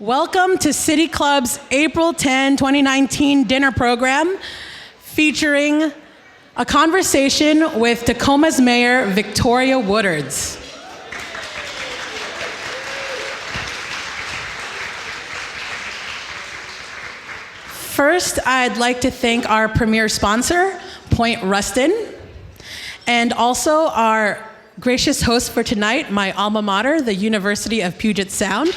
Welcome to City Club's April 10, 2019 dinner program featuring a conversation with Tacoma's Mayor, Victoria Woodards. First, I'd like to thank our premier sponsor, Point Ruston, and also our gracious host for tonight, my alma mater, the University of Puget Sound.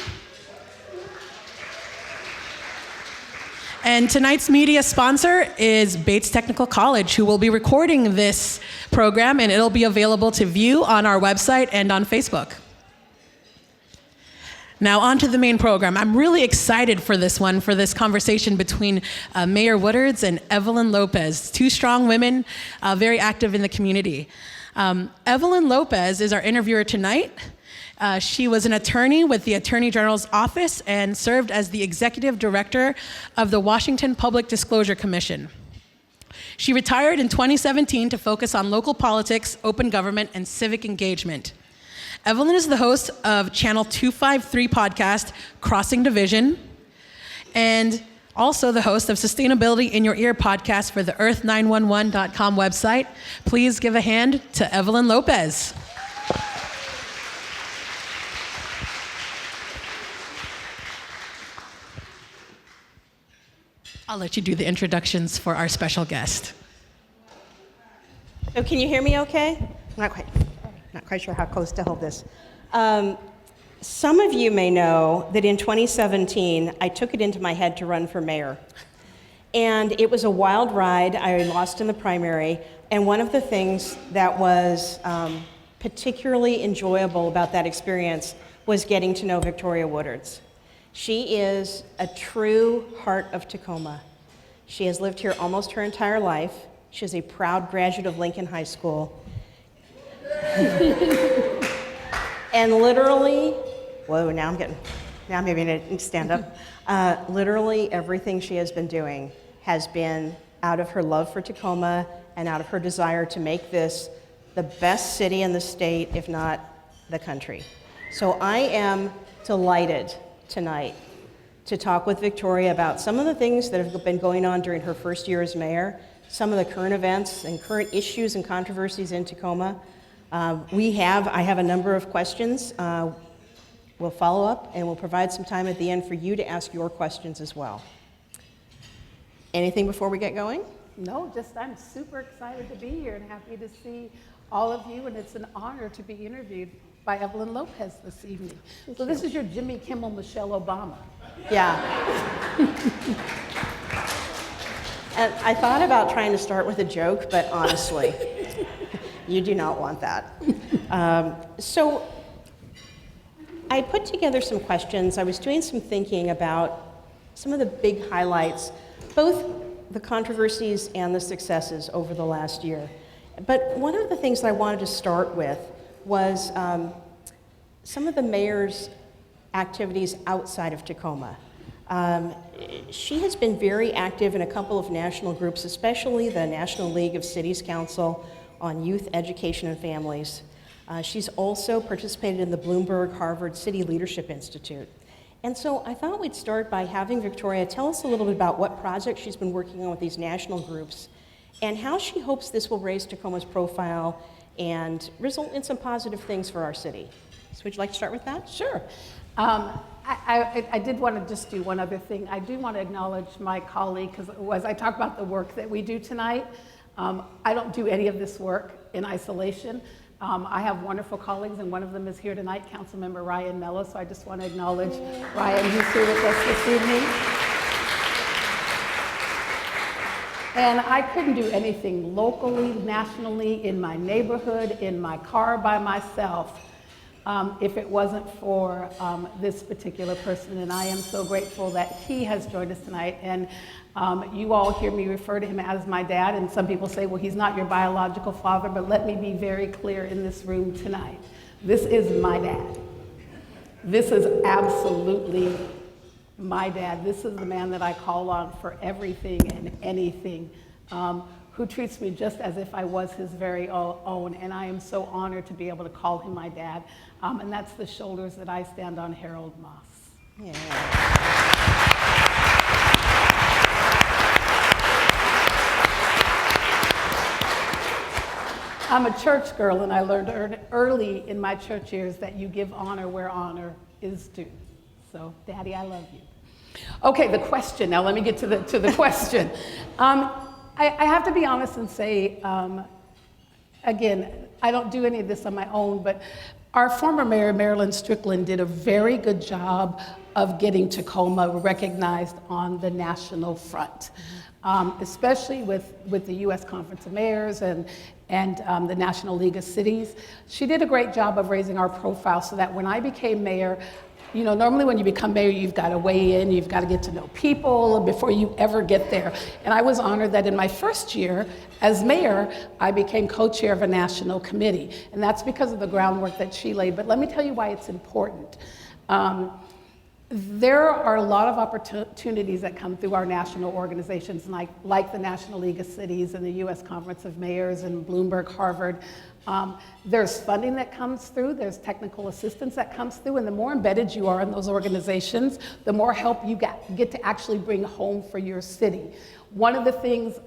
And tonight's media sponsor is Bates Technical College, who will be recording this program, and it'll be available to view on our website and on Facebook. Now on to the main program. I'm really excited for this conversation between Mayor Woodards and Evelyn Lopez, two strong women, very active in the community. Evelyn Lopez is our interviewer tonight. She was an attorney with the Attorney General's office and served as the executive director of the Washington Public Disclosure Commission. She retired in 2017 to focus on local politics, open government, and civic engagement. Evelyn is the host of Channel 253 podcast, Crossing Division, and also the host of Sustainability in Your Ear podcast for the earth911.com website. Please give a hand to Evelyn Lopez. I'll let you do the introductions for our special guest. So can you hear me okay? Not quite sure how close to hold this. Some of you may know that in 2017, I took it into my head to run for mayor. And it was a wild ride. I lost in the primary. And one of the things that was particularly enjoyable about that experience was getting to know Victoria Woodards. She is a true heart of Tacoma. She has lived here almost her entire life. She is a proud graduate of Lincoln High School. And literally, now maybe I need to stand up. Literally everything she has been doing has been out of her love for Tacoma and out of her desire to make this the best city in the state, if not the country. So I am delighted tonight to talk with Victoria about some of the things that have been going on during her first year as mayor, some of the current events and current issues and controversies in Tacoma. I have a number of questions. We'll follow up and we'll provide some time at the end for you to ask your questions as well. Anything before we get going? No, I'm super excited to be here and happy to see all of you, and it's an honor to be interviewed by Evelyn Lopez this evening. So this is your Jimmy Kimmel, Michelle Obama. Yeah. And I thought about trying to start with a joke, but honestly, you do not want that. So I put together some questions. I was doing some thinking about some of the big highlights, both the controversies and the successes over the last year. But one of the things that I wanted to start with was some of the mayor's activities outside of Tacoma. She has been very active in a couple of national groups, especially the National League of Cities Council on Youth Education and Families. She's also participated in the Bloomberg Harvard City Leadership Institute. And so I thought we'd start by having Victoria tell us a little bit about what projects she's been working on with these national groups and how she hopes this will raise Tacoma's profile and result in some positive things for our city. So would you like to start with that? Sure. I did want to just do one other thing. I do want to acknowledge my colleague, because as I talk about the work that we do tonight, I don't do any of this work in isolation. I have wonderful colleagues, and one of them is here tonight, Councilmember Ryan Mello, so I just want to acknowledge Ryan, who's here with us this evening. And I couldn't do anything locally, nationally, in my neighborhood, in my car by myself, if it wasn't for this particular person. And I am so grateful that he has joined us tonight. And you all hear me refer to him as my dad, and some people say, well, he's not your biological father, but let me be very clear in this room tonight. This is my dad. This is absolutely my dad. This is the man that I call on for everything and anything, who treats me just as if I was his very own, and I am so honored to be able to call him my dad. And that's the shoulders that I stand on, Harold Moss. Yeah. I'm a church girl, and I learned early in my church years that you give honor where honor is due. So, Daddy, I love you. Okay, the question. Now let me get to the question. I have to be honest and say, again, I don't do any of this on my own, but our former mayor, Marilyn Strickland, did a very good job of getting Tacoma recognized on the national front, especially with the U.S. Conference of Mayors and the National League of Cities. She did a great job of raising our profile so that when I became mayor, you know, normally when you become mayor, you've got to weigh in, you've got to get to know people before you ever get there. And I was honored that in my first year as mayor, I became co-chair of a national committee. And that's because of the groundwork that she laid. But let me tell you why it's important. There are a lot of opportunities that come through our national organizations, like the National League of Cities and the U.S. Conference of Mayors and Bloomberg, Harvard. There's funding that comes through, there's technical assistance that comes through, and the more embedded you are in those organizations, the more help you get to actually bring home for your city. One of the things,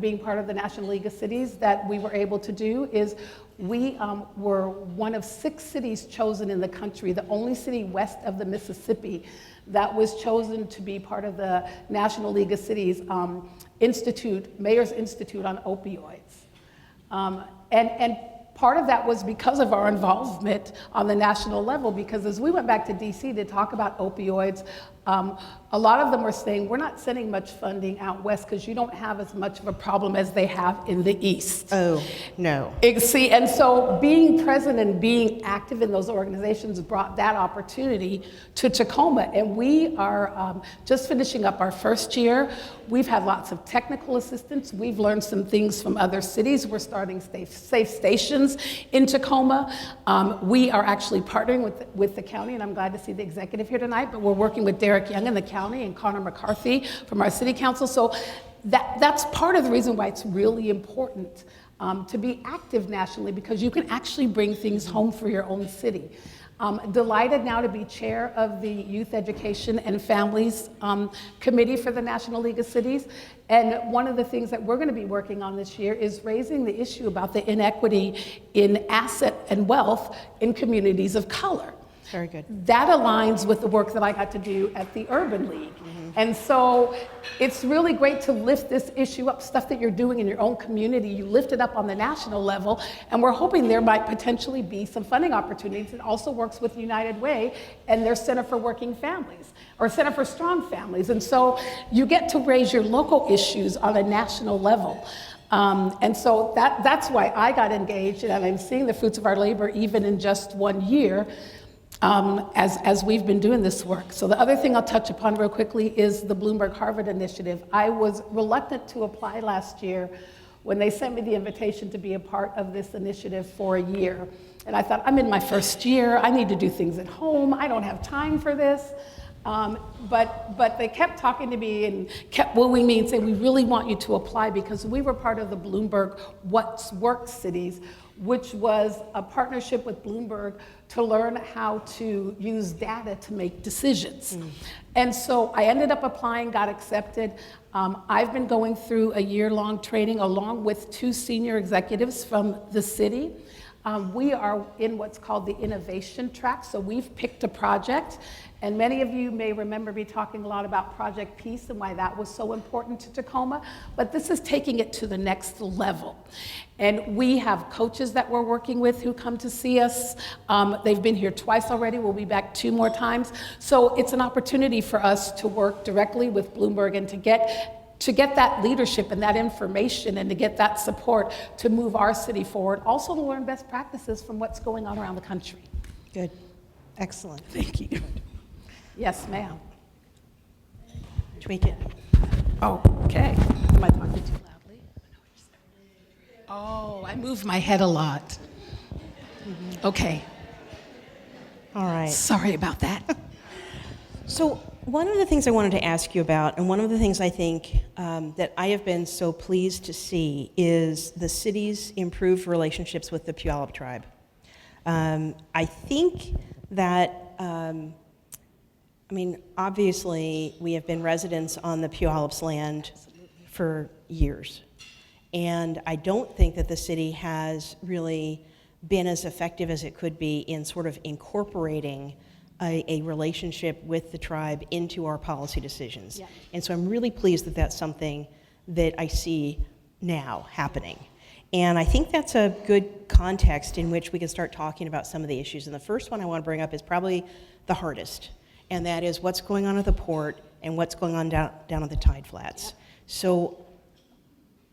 being part of the National League of Cities, that we were able to do is we were one of 6 cities chosen in the country, the only city west of the Mississippi that was chosen to be part of the National League of Cities Mayor's Institute on Opioids. And part of that was because of our involvement on the national level, because as we went back to DC to talk about opioids, a lot of them were saying, we're not sending much funding out west because you don't have as much of a problem as they have in the east. Oh, no. See, and so being present and being active in those organizations brought that opportunity to Tacoma. And we are just finishing up our first year. We've had lots of technical assistance. We've learned some things from other cities. We're starting safe stations in Tacoma. We are actually partnering with the county, and I'm glad to see the executive here tonight, but we're working with Derek Young in the county and Connor McCarthy from our city council. So that's part of the reason why it's really important to be active nationally, because you can actually bring things home for your own city. Delighted now to be chair of the Youth Education and Families Committee for the National League of Cities. And one of the things that we're going to be working on this year is raising the issue about the inequity in asset and wealth in communities of color. Very good. That aligns with the work that I got to do at the Urban League. Mm-hmm. And so it's really great to lift this issue up, stuff that you're doing in your own community, you lift it up on the national level, and we're hoping there might potentially be some funding opportunities. It also works with United Way and their Center for Working Families, or Center for Strong Families. And so you get to raise your local issues on a national level. And so that's why I got engaged, and I'm seeing the fruits of our labor even in just 1 year. As we've been doing this work. So the other thing I'll touch upon real quickly is the Bloomberg Harvard Initiative. I was reluctant to apply last year when they sent me the invitation to be a part of this initiative for a year. And I thought, I'm in my first year, I need to do things at home, I don't have time for this. But they kept talking to me and kept wooing me and saying, we really want you to apply, because we were part of the Bloomberg What's Work Cities, which was a partnership with Bloomberg to learn how to use data to make decisions. And so I ended up applying, got accepted. I've been going through a year-long training along with 2 senior executives from the city. We are in what's called the innovation track, so we've picked a project, and many of you may remember me talking a lot about Project Peace and why that was so important to Tacoma, but this is taking it to the next level. And we have coaches that we're working with who come to see us. They've been here twice already, we'll be back 2 more times. So it's an opportunity for us to work directly with Bloomberg and to get that leadership and that information and to get that support to move our city forward. Also to learn best practices from what's going on around the country. Good. Excellent. Thank you. Yes, ma'am. Tweak it. Oh, okay. Am I talking too loudly? Oh, I move my head a lot. Okay. All right. Sorry about that. So one of the things I wanted to ask you about, and one of the things I think that I have been so pleased to see, is the city's improved relationships with the Puyallup tribe. I think that, obviously we have been residents on the Puyallup's land for years. And I don't think that the city has really been as effective as it could be in sort of incorporating a relationship with the tribe into our policy decisions. Yeah. And so I'm really pleased that that's something that I see now happening. And I think that's a good context in which we can start talking about some of the issues. And the first one I want to bring up is probably the hardest, and that is what's going on at the port and what's going on down at the tide flats. So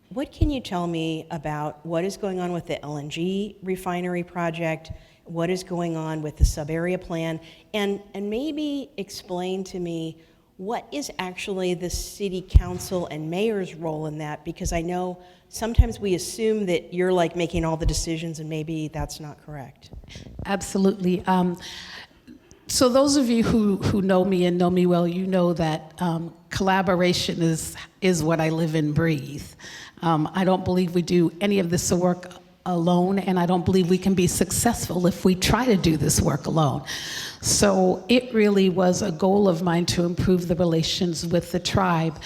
what can you tell me about what is going on with the LNG refinery project, what is going on with the sub-area plan, and maybe explain to me what is actually the city council and mayor's role in that, because I know sometimes we assume that you're like making all the decisions and maybe that's not correct. Absolutely. So those of you who know me and know me well, you know that collaboration is what I live and breathe. I don't believe we do any of this work alone, and I don't believe we can be successful if we try to do this work alone. So it really was a goal of mine to improve the relations with the tribe,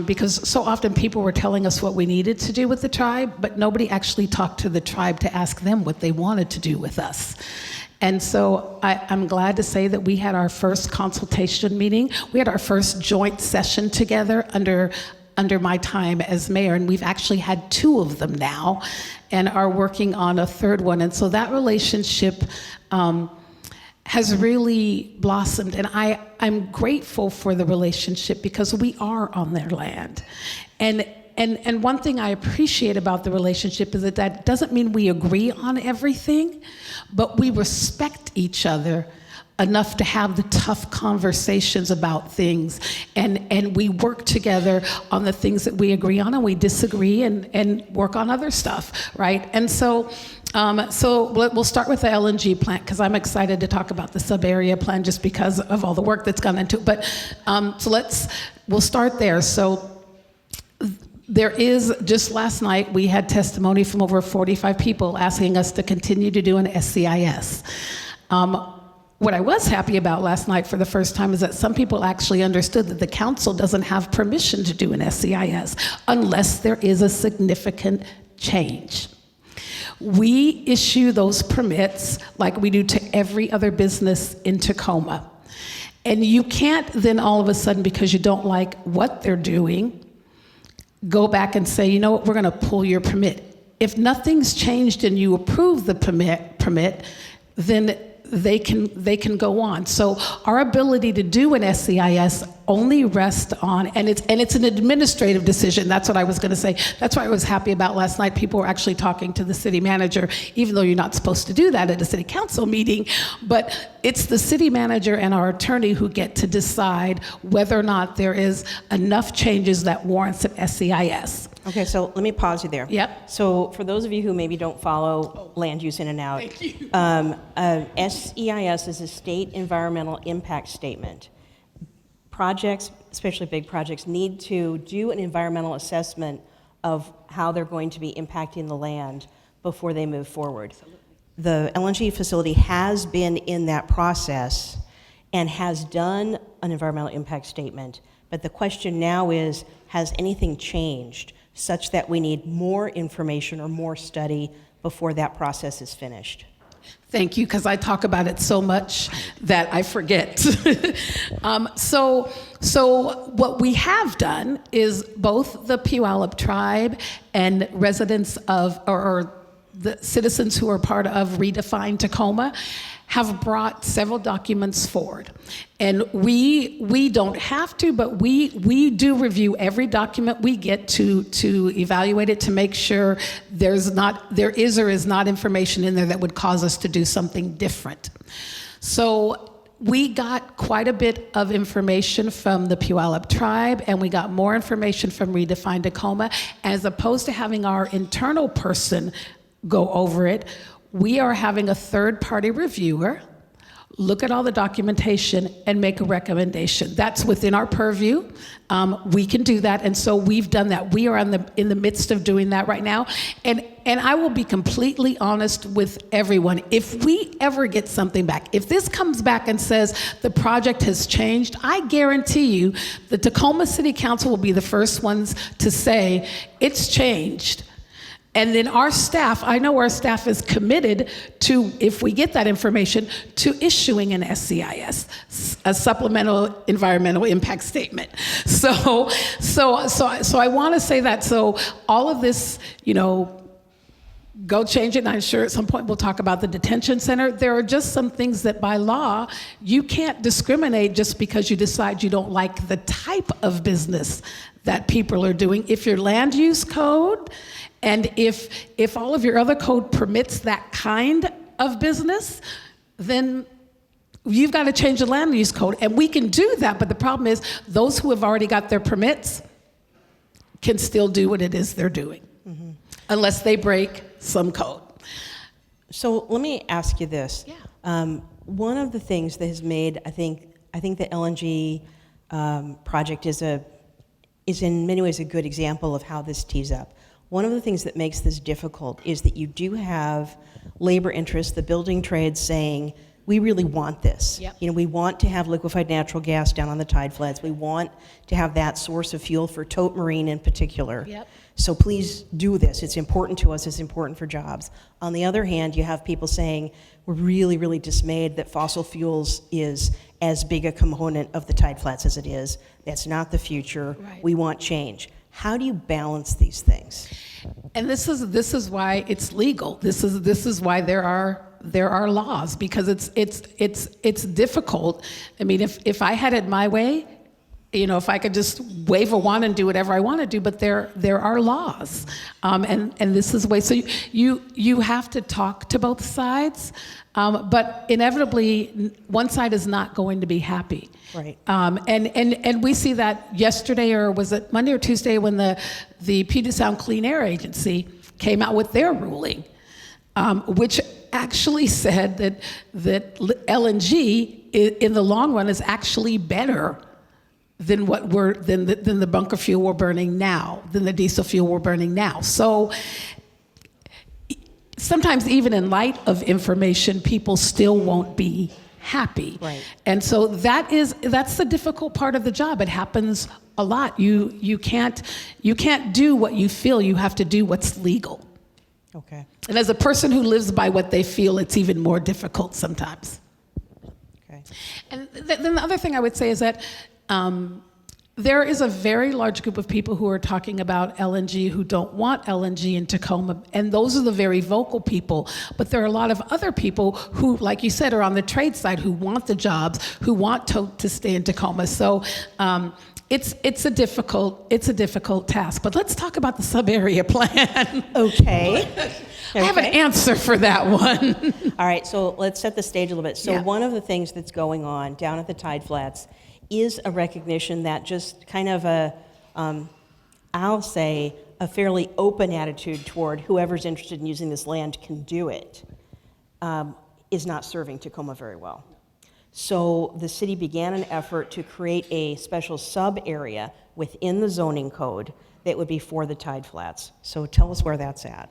because so often people were telling us what we needed to do with the tribe, but nobody actually talked to the tribe to ask them what they wanted to do with us. And so I'm glad to say that we had our first consultation meeting. We had our first joint session together under my time as mayor, and we've actually had 2 of them now and are working on a 3rd one. And so that relationship has really blossomed, and I'm grateful for the relationship because we are on their land. And one thing I appreciate about the relationship is that doesn't mean we agree on everything, but we respect each other enough to have the tough conversations about things, and we work together on the things that we agree on, and we disagree and work on other stuff, right? And so we'll start with the LNG plant, because I'm excited to talk about the sub-area plan just because of all the work that's gone into it. But we'll start there. So there is, just last night, we had testimony from over 45 people asking us to continue to do an SCIS. What I was happy about last night for the first time is that some people actually understood that the council doesn't have permission to do an SCIS unless there is a significant change. We issue those permits like we do to every other business in Tacoma. And you can't then all of a sudden, because you don't like what they're doing, go back and say, you know what, we're going to pull your permit. If nothing's changed and you approve the permit, then they can go on. So our ability to do an SCIS only rests on, and it's an administrative decision. That's what I was going to say. That's what I was happy about last night. People were actually talking to the city manager, even though you're not supposed to do that at a city council meeting. But it's the city manager and our attorney who get to decide whether or not there is enough changes that warrants an SCIS. Okay, so let me pause you there. Yep. So for those of you who maybe don't follow land use in and out, Thank you. SEIS is a state environmental impact statement. Projects, especially big projects, need to do an environmental assessment of how they're going to be impacting the land before they move forward. Absolutely. The LNG facility has been in that process and has done an environmental impact statement, but the question now is, has anything changed such that we need more information or more study before that process is finished? Thank you, because I talk about it so much that I forget. So what we have done is both the Puyallup tribe and residents of, or the citizens who are part of Redefine Tacoma have brought several documents forward. And we don't have to, but we do review every document we get to evaluate it, to make sure there is or is not information in there that would cause us to do something different. So we got quite a bit of information from the Puyallup tribe, and we got more information from Redefine Tacoma. As opposed to having our internal person go over it, we are having a third-party reviewer look at all the documentation and make a recommendation. That's within our purview. We can do that, and so we've done that. We are in the midst of doing that right now. And And I will be completely honest with everyone. If we ever get something back, if this comes back and says the project has changed, I guarantee you the Tacoma City Council will be the first ones to say it's changed. And then our staff, I know our staff is committed to, if we get that information, to issuing an SEIS, a supplemental environmental impact statement. So I want to say that. So all of this, go change it, and I'm sure at some point we'll talk about the detention center. There are just some things that by law, you can't discriminate just because you decide you don't like the type of business that people are doing. If your land use code, and if all of your other code permits that kind of business, then you've got to change the land use code. And we can do that, but the problem is those who have already got their permits can still do what it is they're doing, unless they break some code. So let me ask you this. Yeah. One of the things that has made, I think the LNG project is in many ways a good example of how this tees up. One of the things that makes this difficult is that you do have labor interests, the building trades saying, we really want this. Yep. We want to have liquefied natural gas down on the tide flats. We want to have that source of fuel for Tote Marine in particular. Yep. So please do this. It's important to us. It's important for jobs. On the other hand, you have people saying, we're really, really dismayed that fossil fuels is as big a component of the tide flats as it is. That's not the future. Right. We want change. How do you balance these things? And this is why it's legal. This is why there are laws, because it's difficult. I mean, if I had it my way, if I could just wave a wand and do whatever I want to do, but there are laws, and this is the way. So you have to talk to both sides, but inevitably one side is not going to be happy. Right. And we see that yesterday, or was it Monday or Tuesday, when the Puget Sound Clean Air Agency came out with their ruling, which actually said that LNG in the long run is actually better than than the bunker fuel we're burning now, than the diesel fuel we're burning now. So sometimes even in light of information, people still won't be happy. Right. And so that's the difficult part of the job. It happens a lot. You can't do what you feel. You have to do what's legal. Okay. And as a person who lives by what they feel, it's even more difficult sometimes. Okay. And then the other thing I would say is that there is a very large group of people who are talking about LNG who don't want LNG in Tacoma, and those are the very vocal people. But there are a lot of other people who, like you said, are on the trade side, who want the jobs, who want to stay in Tacoma. So it's a difficult task. But let's talk about the sub-area plan. Okay. I have an answer for that one. All right, so let's set the stage a little bit. So Yeah. one of the things that's going on down at the tide flats is a recognition that just kind of I'll say, a fairly open attitude toward whoever's interested in using this land can do it, is not serving Tacoma very well. So the city began an effort to create a special sub-area within the zoning code that would be for the tide flats. So tell us where that's at.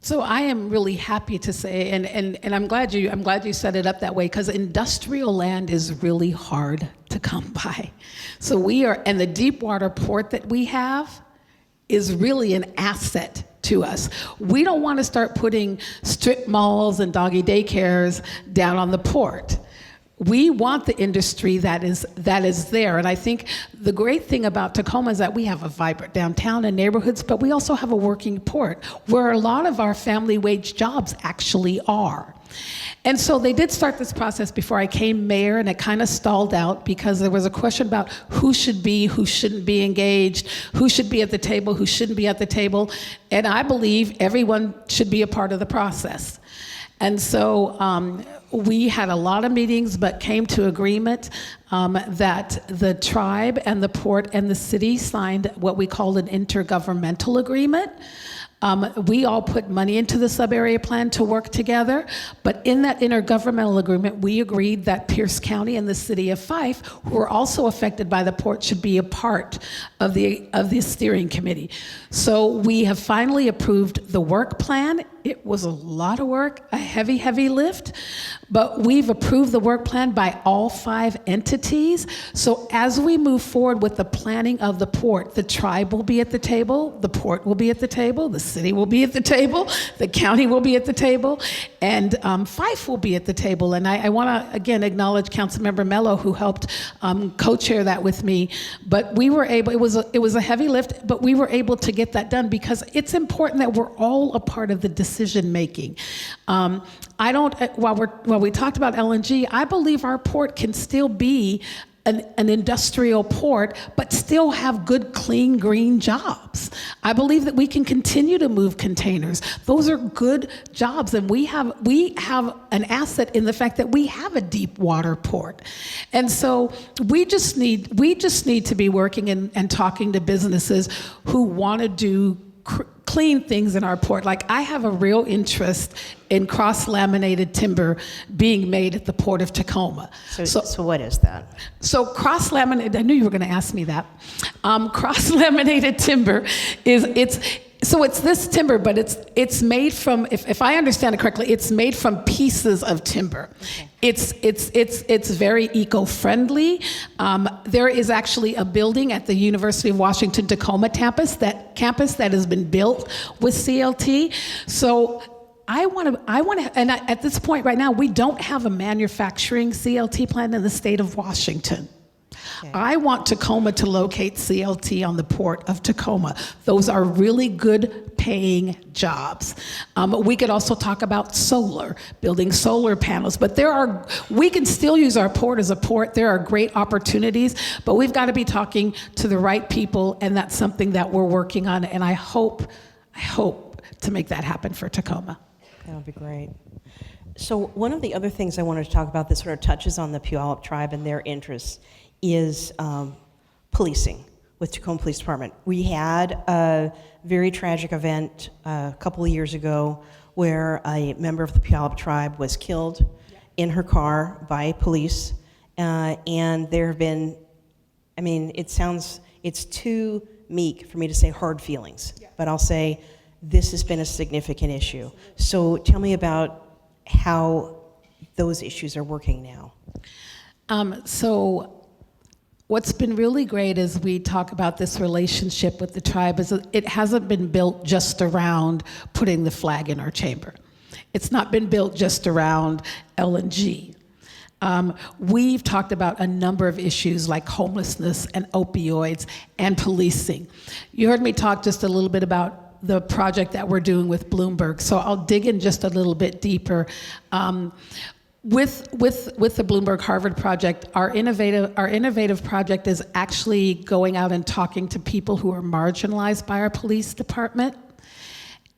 So I am really happy to say, and I'm glad you set it up that way, because industrial land is really hard to come by. So and the deep water port that we have is really an asset to us. We don't want to start putting strip malls and doggy daycares down on the port. We want the industry that is there. And I think the great thing about Tacoma is that we have a vibrant downtown and neighborhoods, but we also have a working port where a lot of our family wage jobs actually are. And so they did start this process before I came mayor, and it kind of stalled out because there was a question about who should be, who shouldn't be engaged, who should be at the table, who shouldn't be at the table. And I believe everyone should be a part of the process. And so we had a lot of meetings, but came to agreement that the tribe and the port and the city signed what we called an intergovernmental agreement We all put money into the sub-area plan to work together, but in that intergovernmental agreement, we agreed that Pierce County and the city of Fife, who are also affected by the port, should be a part of the steering committee. So we have finally approved the work plan. It was a lot of work, a heavy, heavy lift, but we've approved the work plan by all 5 entities. So as we move forward with the planning of the port, the tribe will be at the table, the port will be at the table, the city will be at the table, the county will be at the table, and Fife will be at the table. And I want to, again, acknowledge Councilmember Mello, who helped co-chair that with me. But we were able, it was a heavy lift, but we were able to get that done because it's important that we're all a part of the decision making. I don't, while we talked about LNG, I believe our port can still be an industrial port, but still have good, clean, green jobs. I believe that we can continue to move containers. Those are good jobs, and we have an asset in the fact that we have a deep water port. And so we just need to be working and talking to businesses who want to do clean things in our port. Like, I have a real interest in cross-laminated timber being made at the Port of Tacoma. So what is that? So cross-laminated, I knew you were going to ask me that. Cross-laminated timber it's this timber, but it's made from, if I understand it correctly, it's made from pieces of timber. Okay. It's very eco-friendly. There is actually a building at the University of Washington Tacoma campus that has been built with CLT. So I want to, and at this point right now, we don't have a manufacturing CLT plant in the state of Washington. Okay. I want Tacoma to locate CLT on the Port of Tacoma. Those are really good paying jobs. We could also talk about solar, building solar panels, but we can still use our port as a port. There are great opportunities, but we've got to be talking to the right people, and that's something that we're working on, and I hope to make that happen for Tacoma. That would be great. So one of the other things I wanted to talk about that sort of touches on the Puyallup tribe and their interests is policing with Tacoma Police Department. We had a very tragic event a couple of years ago where a member of the Puyallup tribe was killed in her car by police, and there have been, I mean, it's too meek for me to say hard feelings, but I'll say this has been a significant issue. So tell me about how those issues are working now. So what's been really great as we talk about this relationship with the tribe is it hasn't been built just around putting the flag in our chamber. It's not been built just around LNG. We've talked about a number of issues like homelessness and opioids and policing. You heard me talk just a little bit about the project that we're doing with Bloomberg, so I'll dig in just a little bit deeper. With the Bloomberg Harvard project, our innovative project is actually going out and talking to people who are marginalized by our police department,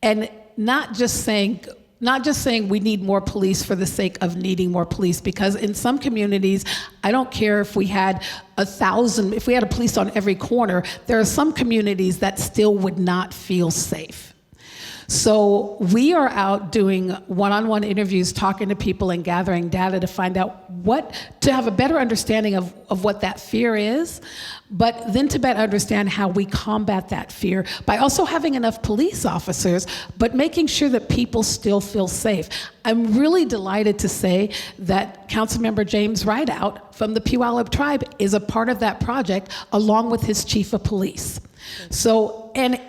and not just saying we need more police for the sake of needing more police, because in some communities, I don't care if we had 1,000, if we had a police on every corner, there are some communities that still would not feel safe. So we are out doing one-on-one interviews, talking to people and gathering data to find out to have a better understanding of what that fear is, but then to better understand how we combat that fear by also having enough police officers, but making sure that people still feel safe. I'm really delighted to say that Councilmember James Rideout from the Puyallup tribe is a part of that project, along with his chief of police. So, and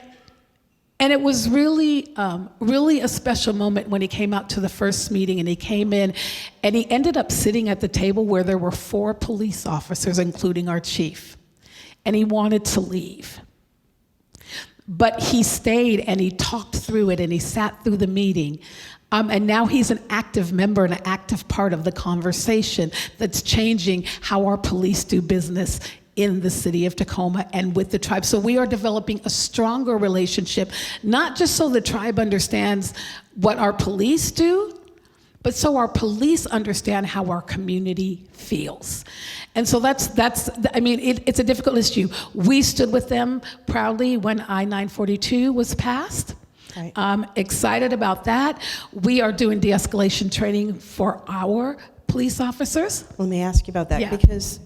it was really a special moment when he came out to the first meeting, and he came in and he ended up sitting at the table where there were 4 police officers, including our chief, and he wanted to leave. But he stayed and he talked through it and he sat through the meeting. And now he's an active member and an active part of the conversation that's changing how our police do business in the city of Tacoma and with the tribe. So we are developing a stronger relationship, not just so the tribe understands what our police do, but so our police understand how our community feels. And so it's a difficult issue. We stood with them proudly when I-942 was passed. Right. I'm excited about that. We are doing de-escalation training for our police officers. Let me ask you about that, Yeah. because,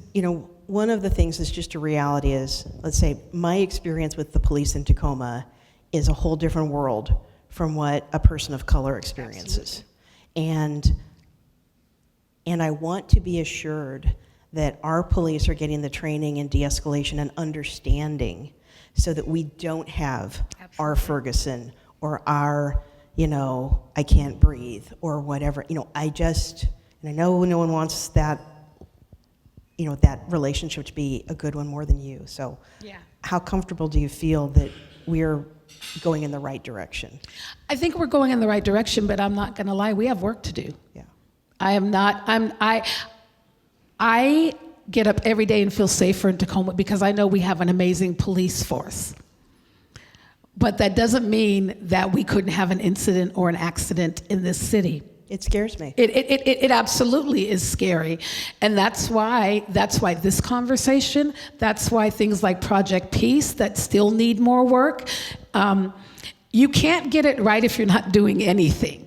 one of the things that's just a reality is, let's say, my experience with the police in Tacoma is a whole different world from what a person of color experiences. And I want to be assured that our police are getting the training in de-escalation and understanding so that we don't have our Ferguson or our, I can't breathe or whatever. And I know no one wants that, that relationship to be a good one more than you. So Yeah. how comfortable do you feel that we're going in the right direction? I think we're going in the right direction, but I'm not going to lie, we have work to do. Yeah. I get up every day and feel safer in Tacoma because I know we have an amazing police force. But that doesn't mean that we couldn't have an incident or an accident in this city. It scares me. It absolutely is scary. And that's why this conversation, that's why things like Project Peace that still need more work, you can't get it right if you're not doing anything.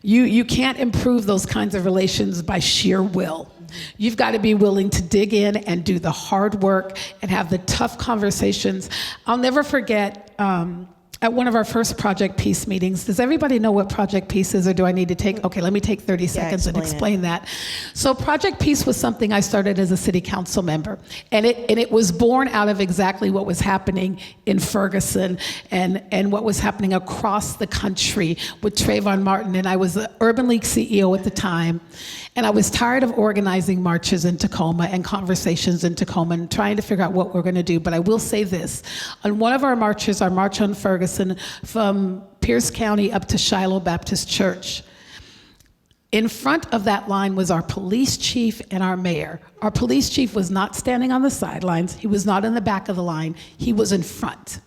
You can't improve those kinds of relations by sheer will. You've got to be willing to dig in and do the hard work and have the tough conversations. I'll never forget at one of our first Project Peace meetings. Does everybody know what Project Peace is, or do I need to take? Okay, let me take 30 seconds and explain that. So Project Peace was something I started as a city council member, and it was born out of exactly what was happening in Ferguson and what was happening across the country with Trayvon Martin. And I was the Urban League CEO at the time, and I was tired of organizing marches in Tacoma and conversations in Tacoma and trying to figure out what we're going to do. But I will say this: on one of our marches, our March on Ferguson, from Pierce County up to Shiloh Baptist Church, in front of that line was our police chief and our mayor. Our police chief was not standing on the sidelines. He was not in the back of the line. He was in front.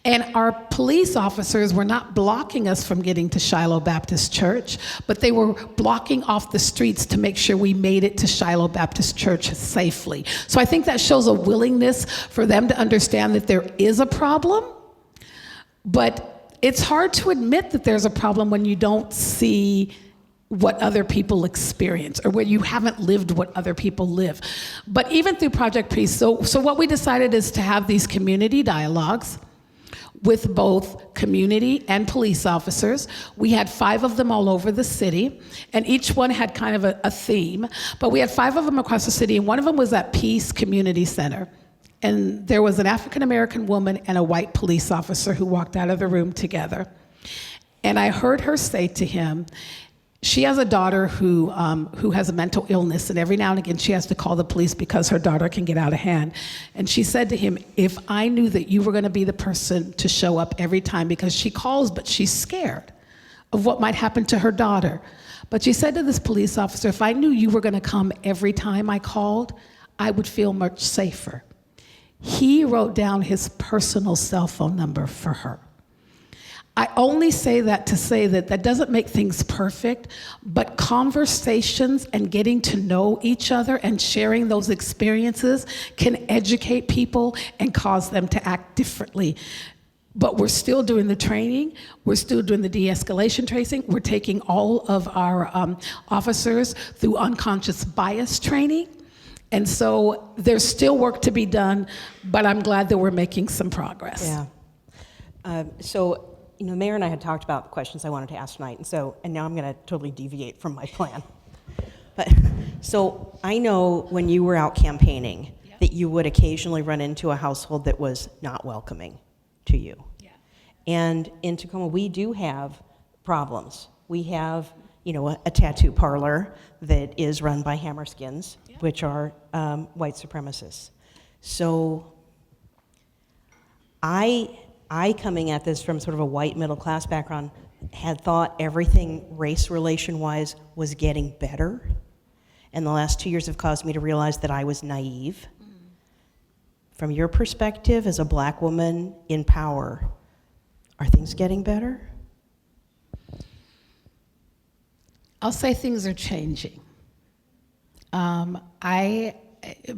And our police officers were not blocking us from getting to Shiloh Baptist Church, but they were blocking off the streets to make sure we made it to Shiloh Baptist Church safely. So I think that shows a willingness for them to understand that there is a problem. But it's hard to admit that there's a problem when you don't see what other people experience or when you haven't lived what other people live. But even through Project Peace, so what we decided is to have these community dialogues with both community and police officers. We had 5 of them all over the city, and each one had kind of a theme. But we had 5 of them across the city, and one of them was at Peace Community Center. And there was an African-American woman and a white police officer who walked out of the room together. And I heard her say to him, she has a daughter who has a mental illness, and every now and again she has to call the police because her daughter can get out of hand. And she said to him, if I knew that you were going to be the person to show up every time, because she calls, but she's scared of what might happen to her daughter. But she said to this police officer, if I knew you were going to come every time I called, I would feel much safer. He wrote down his personal cell phone number for her. I only say that to say that that doesn't make things perfect, but conversations and getting to know each other and sharing those experiences can educate people and cause them to act differently. But we're still doing the training. We're still doing the de-escalation tracing. We're taking all of our officers through unconscious bias training. And so there's still work to be done, but I'm glad that we're making some progress. Yeah. So, the mayor and I had talked about questions I wanted to ask tonight, and now I'm going to totally deviate from my plan. But so I know when you were out campaigning that you would occasionally run into a household that was not welcoming to you. Yeah. And in Tacoma, we do have problems. We have, a tattoo parlor that is run by Hammerskins, which are white supremacists. So I coming at this from sort of a white middle class background, had thought everything race relation-wise was getting better. And the last 2 years have caused me to realize that I was naive. From your perspective as a Black woman in power, are things getting better? I'll say things are changing. I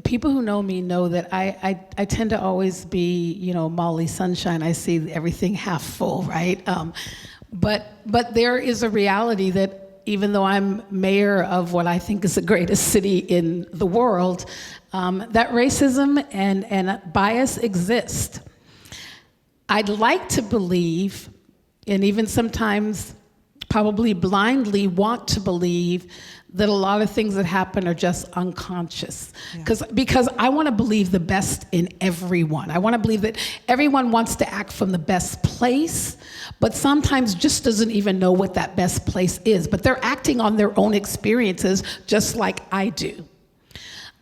people who know me know that I tend to always be, Molly Sunshine. I see everything half full, right? But there is a reality that even though I'm mayor of what I think is the greatest city in the world, that racism and bias exist. I'd like to believe, and even sometimes probably blindly want to believe, that a lot of things that happen are just unconscious. Because I want to believe the best in everyone. I want to believe that everyone wants to act from the best place, but sometimes just doesn't even know what that best place is. But they're acting on their own experiences just like I do.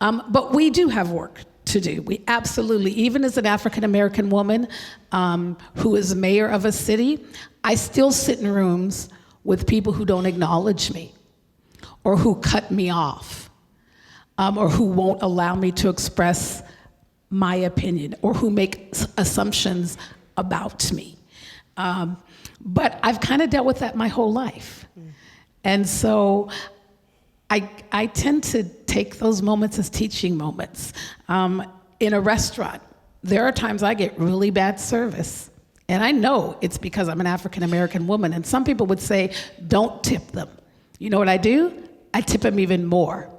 But we do have work to do. We absolutely, even as an African-American woman who is mayor of a city, I still sit in rooms with people who don't acknowledge me, or who cut me off, or who won't allow me to express my opinion, or who make assumptions about me. But I've kind of dealt with that my whole life. And so I tend to take those moments as teaching moments. In a restaurant, there are times I get really bad service. And I know it's because I'm an African-American woman. And some people would say, don't tip them. You know what I do? I tip them even more.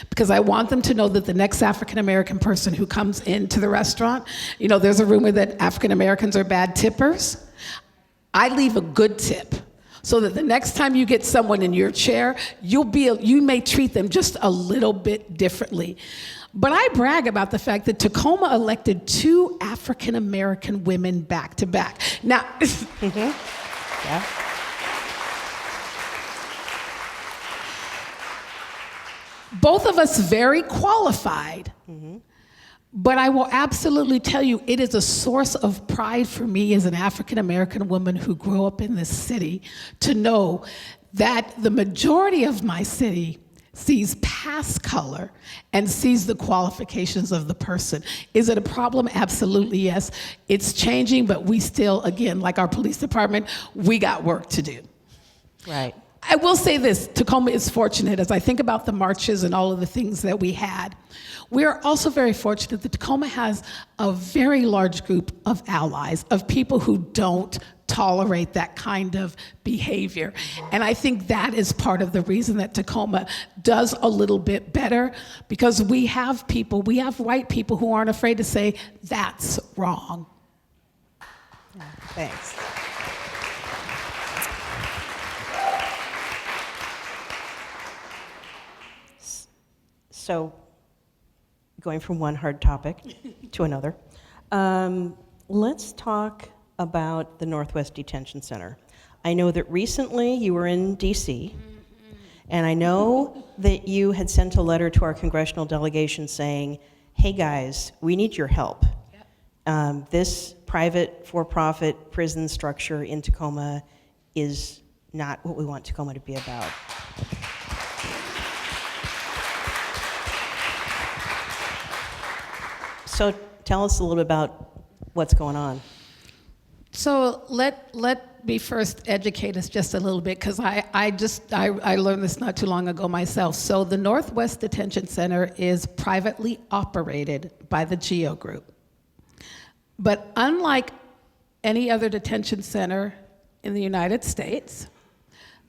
Because I want them to know that the next African-American person who comes into the restaurant, there's a rumor that African-Americans are bad tippers. I leave a good tip so that the next time you get someone in your chair, you may treat them just a little bit differently. But I brag about the fact that Tacoma elected 2 African-American women back to back. Now, Yeah. both of us very qualified, but I will absolutely tell you, it is a source of pride for me as an African-American woman who grew up in this city to know that the majority of my city sees past color and sees the qualifications of the person. Is it a problem? Absolutely, yes. It's changing, but we still, again, like our police department, we got work to do. Right. I will say this, Tacoma is fortunate. As I think about the marches and all of the things that we had, we are also very fortunate that Tacoma has a very large group of allies, of people who don't tolerate that kind of behavior. And I think that is part of the reason that Tacoma does a little bit better, because we have white people who aren't afraid to say, that's wrong. Thanks. So, going from one hard topic to another, let's talk about the Northwest Detention Center. I know that recently you were in DC, and I know that you had sent a letter to our congressional delegation saying, hey guys, we need your help. This private, for-profit prison structure in Tacoma is not what we want Tacoma to be about. So tell us a little bit about what's going on. So let me first educate us just a little bit, because I learned this not too long ago myself. So the Northwest Detention Center is privately operated by the GEO Group. But unlike any other detention center in the United States,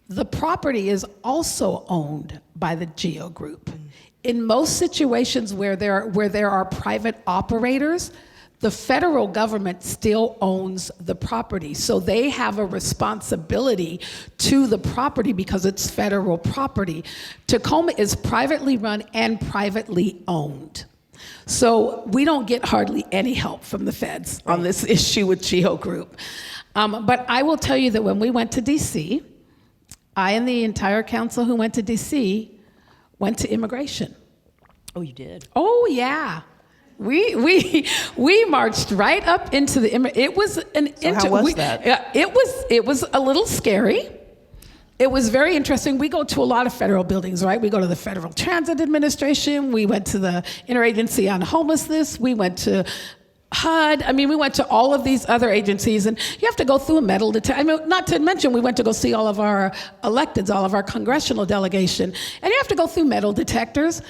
the property is also owned by the GEO Group. In most situations where there are private operators, the federal government still owns the property. So they have a responsibility to the property because it's federal property. Tacoma is privately run and privately owned. So we don't get hardly any help from the feds on this issue with GEO Group. But I will tell you that when we went to DC, I and the entire council who went to DC went to immigration. Oh, you did? Oh, yeah. We marched right up into the it was an So how was that? It was a little scary. It was very interesting. We go to a lot of federal buildings, right? We go to the Federal Transit Administration. We went to the Interagency on Homelessness. We went to HUD. I mean, we went to all of these other agencies, and you have to go through a metal detector. I mean, not to mention, we went to go see all of our electeds, all of our congressional delegation, and you have to go through metal detectors.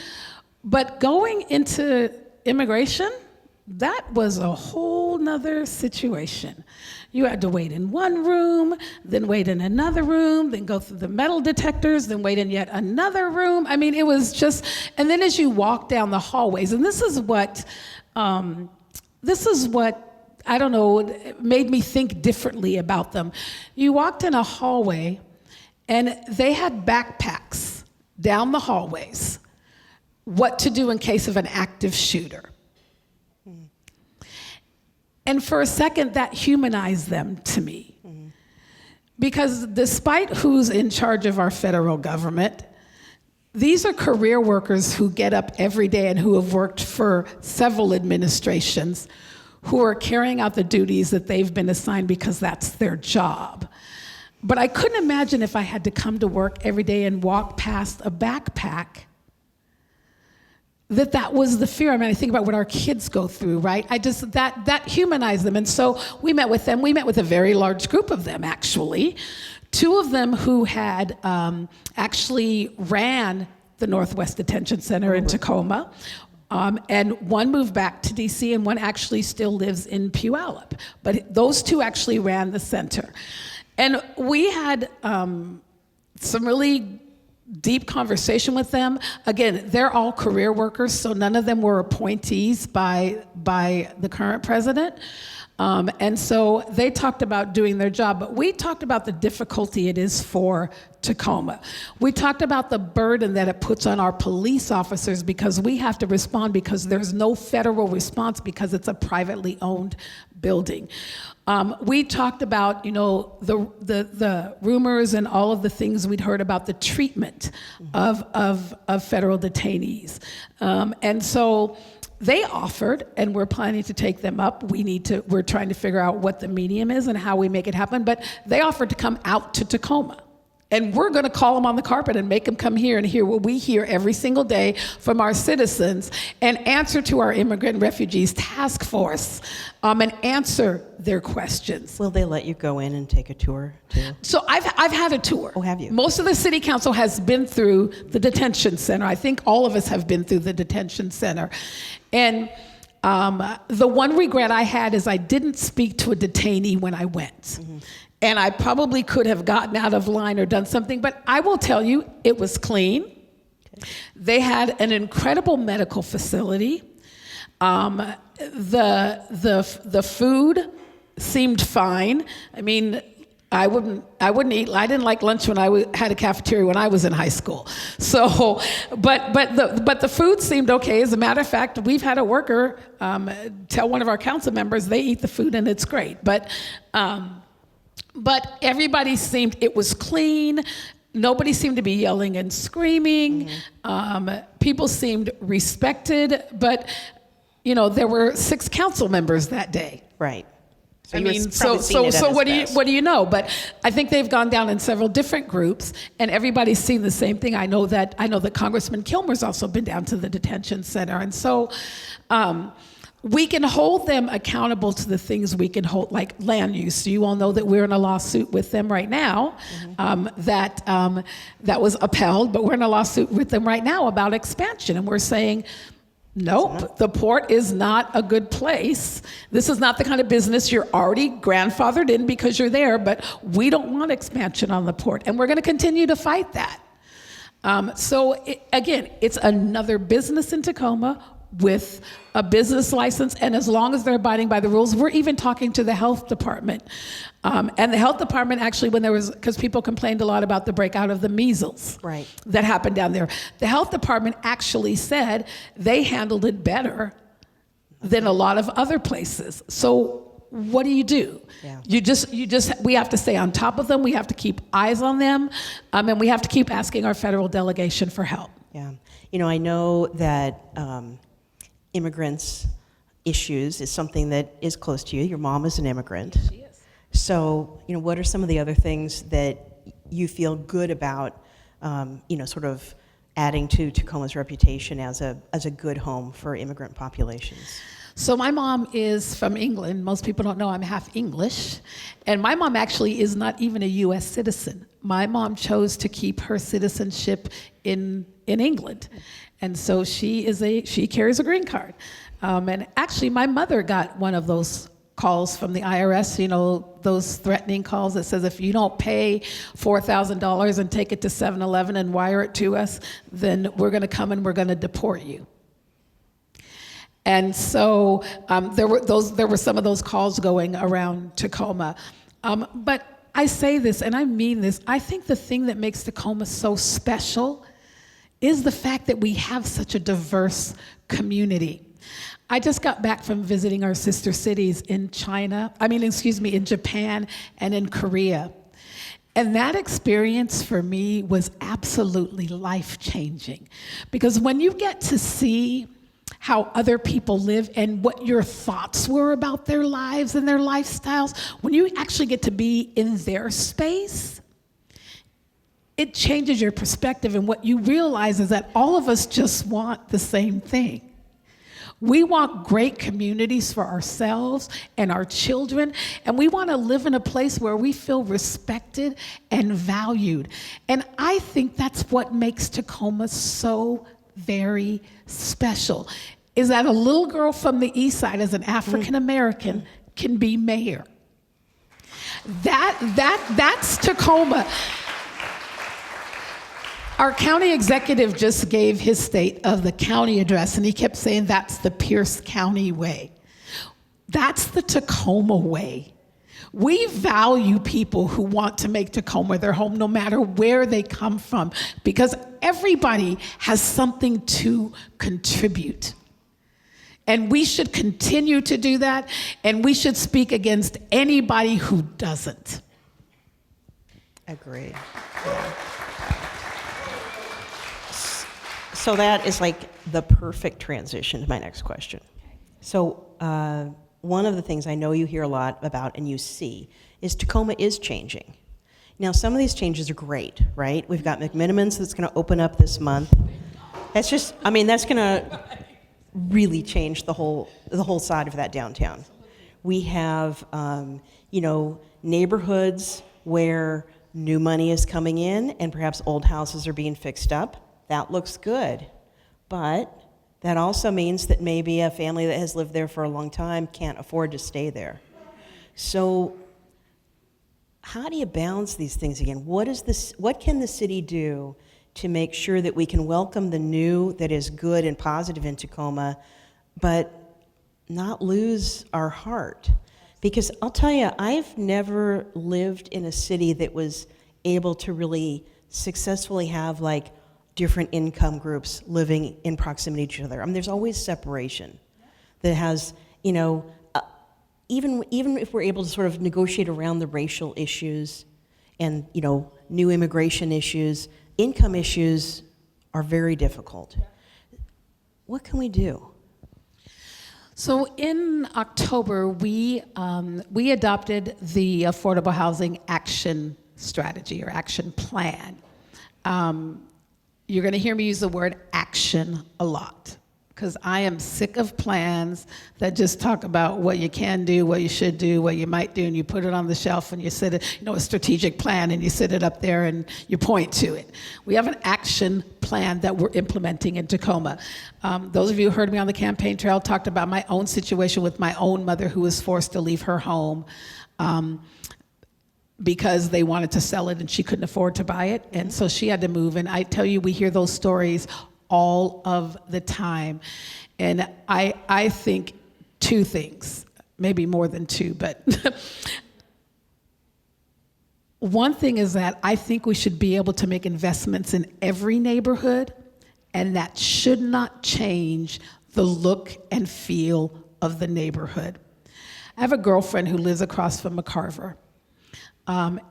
But going into immigration, that was a whole nother situation. You had to wait in one room, then wait in another room, then go through the metal detectors, then wait in yet another room. I mean, it was just, and then as you walk down the hallways, and this is what, I don't know, made me think differently about them. You walked in a hallway, and they had backpacks down the hallways, what to do in case of an active shooter. And for a second, that humanized them to me. Because despite who's in charge of our federal government, these are career workers who get up every day and who have worked for several administrations, who are carrying out the duties that they've been assigned because that's their job. But I couldn't imagine if I had to come to work every day and walk past a backpack, that was the fear. I mean, I think about what our kids go through, right? That humanized them. And so we met with them. We met with a very large group of them, actually. Two of them who had actually ran the Northwest Detention Center in Tacoma. And one moved back to DC, and one actually still lives in Puyallup. But those two actually ran the center. And we had some really deep conversation with them. Again, they're all career workers, so none of them were appointees by the current president. And so they talked about doing their job, but we talked about the difficulty it is for Tacoma. We talked about the burden that it puts on our police officers because we have to respond because there's no federal response because it's a privately owned building. We talked about, the rumors and all of the things we'd heard about the treatment of federal detainees. And so they offered, and we're planning to take them up. We're trying to figure out what the medium is and how we make it happen, but they offered to come out to Tacoma. And we're gonna call them on the carpet and make them come here and hear what we hear every single day from our citizens and answer to our immigrant and refugees task force and answer their questions. Will they let you go in and take a tour too? So I've had a tour. Oh, have you? Most of the city council has been through the detention center. I think all of us have been through the detention center. And the one regret I had is I didn't speak to a detainee when I went. Mm-hmm. And I probably could have gotten out of line or done something, but I will tell you, it was clean. Okay. They had an incredible medical facility. The food seemed fine. I mean, I wouldn't eat. I didn't like lunch when I had a cafeteria when I was in high school. So, but the food seemed okay. As a matter of fact, we've had a worker tell one of our council members they eat the food and it's great. But everybody it was clean. Nobody seemed to be yelling and screaming. Mm-hmm. People seemed respected, but there were 6 council members that day. Right. So what do you know? But I think they've gone down in several different groups, and everybody's seen the same thing. I know that Congressman Kilmer's also been down to the detention center, and so we can hold them accountable to the things we can hold, like land use. So you all know that we're in a lawsuit with them right now, that was upheld, but we're in a lawsuit with them right now about expansion, and we're saying, nope, the port is not a good place. This is not the kind of business you're already grandfathered in because you're there, but we don't want expansion on the port, and we're going to continue to fight that. It's another business in Tacoma with a business license, and as long as they're abiding by the rules, we're even talking to the health department. And the health department actually, because people complained a lot about the breakout of the measles that happened down there. The health department actually said they handled it better than a lot of other places. So what do? Yeah. We have to stay on top of them. We have to keep eyes on them. And we have to keep asking our federal delegation for help. Yeah. I know that immigrants issues is something that is close to you. Your mom is an immigrant. She is. So, what are some of the other things that you feel good about, sort of adding to Tacoma's reputation as a good home for immigrant populations? So my mom is from England. Most people don't know I'm half English. And my mom actually is not even a U.S. citizen. My mom chose to keep her citizenship in England. And so she carries a green card. And actually, my mother got one of those calls from the IRS, those threatening calls that says if you don't pay $4,000 and take it to 7-Eleven and wire it to us, then we're going to come and we're going to deport you. And so there were some of those calls going around Tacoma. But I say this, and I mean this, I think the thing that makes Tacoma so special is the fact that we have such a diverse community. I just got back from visiting our sister cities in in Japan and in Korea. And that experience for me was absolutely life-changing. Because when you get to see how other people live and what your thoughts were about their lives and their lifestyles, when you actually get to be in their space, it changes your perspective, and what you realize is that all of us just want the same thing. We want great communities for ourselves and our children, and we want to live in a place where we feel respected and valued. And I think that's what makes Tacoma so very special, is that a little girl from the east side as an African American can be mayor. That's Tacoma. Our county executive just gave his state of the county address, and he kept saying that's the Pierce County way. That's the Tacoma way. We value people who want to make Tacoma their home no matter where they come from, because everybody has something to contribute. And we should continue to do that, and we should speak against anybody who doesn't. Agree. Yeah. So that is like the perfect transition to my next question. So one of the things I know you hear a lot about and you see is Tacoma is changing. Now, some of these changes are great, right? We've got McMinimans that's going to open up this month. That's going to really change the whole side of that downtown. We have, neighborhoods where new money is coming in and perhaps old houses are being fixed up. That looks good, but that also means that maybe a family that has lived there for a long time can't afford to stay there. So how do you balance these things again? What can the city do to make sure that we can welcome the new that is good and positive in Tacoma, but not lose our heart? Because I'll tell you, I've never lived in a city that was able to really successfully have different income groups living in proximity to each other. there's always separation that has, even if we're able to sort of negotiate around the racial issues and, new immigration issues, income issues are very difficult. What can we do? So in October, we adopted the Affordable Housing Action Strategy or Action Plan. You're going to hear me use the word action a lot, because I am sick of plans that just talk about what you can do, what you should do, what you might do, and you put it on the shelf and you sit it, a strategic plan, and you sit it up there and you point to it. We have an action plan that we're implementing in Tacoma. Those of you who heard me on the campaign trail talked about my own situation with my own mother who was forced to leave her home. Because they wanted to sell it and she couldn't afford to buy it. And so she had to move. And I tell you, we hear those stories all of the time. And I think two things, maybe more than two, but one thing is that I think we should be able to make investments in every neighborhood, and that should not change the look and feel of the neighborhood. I have a girlfriend who lives across from McCarver.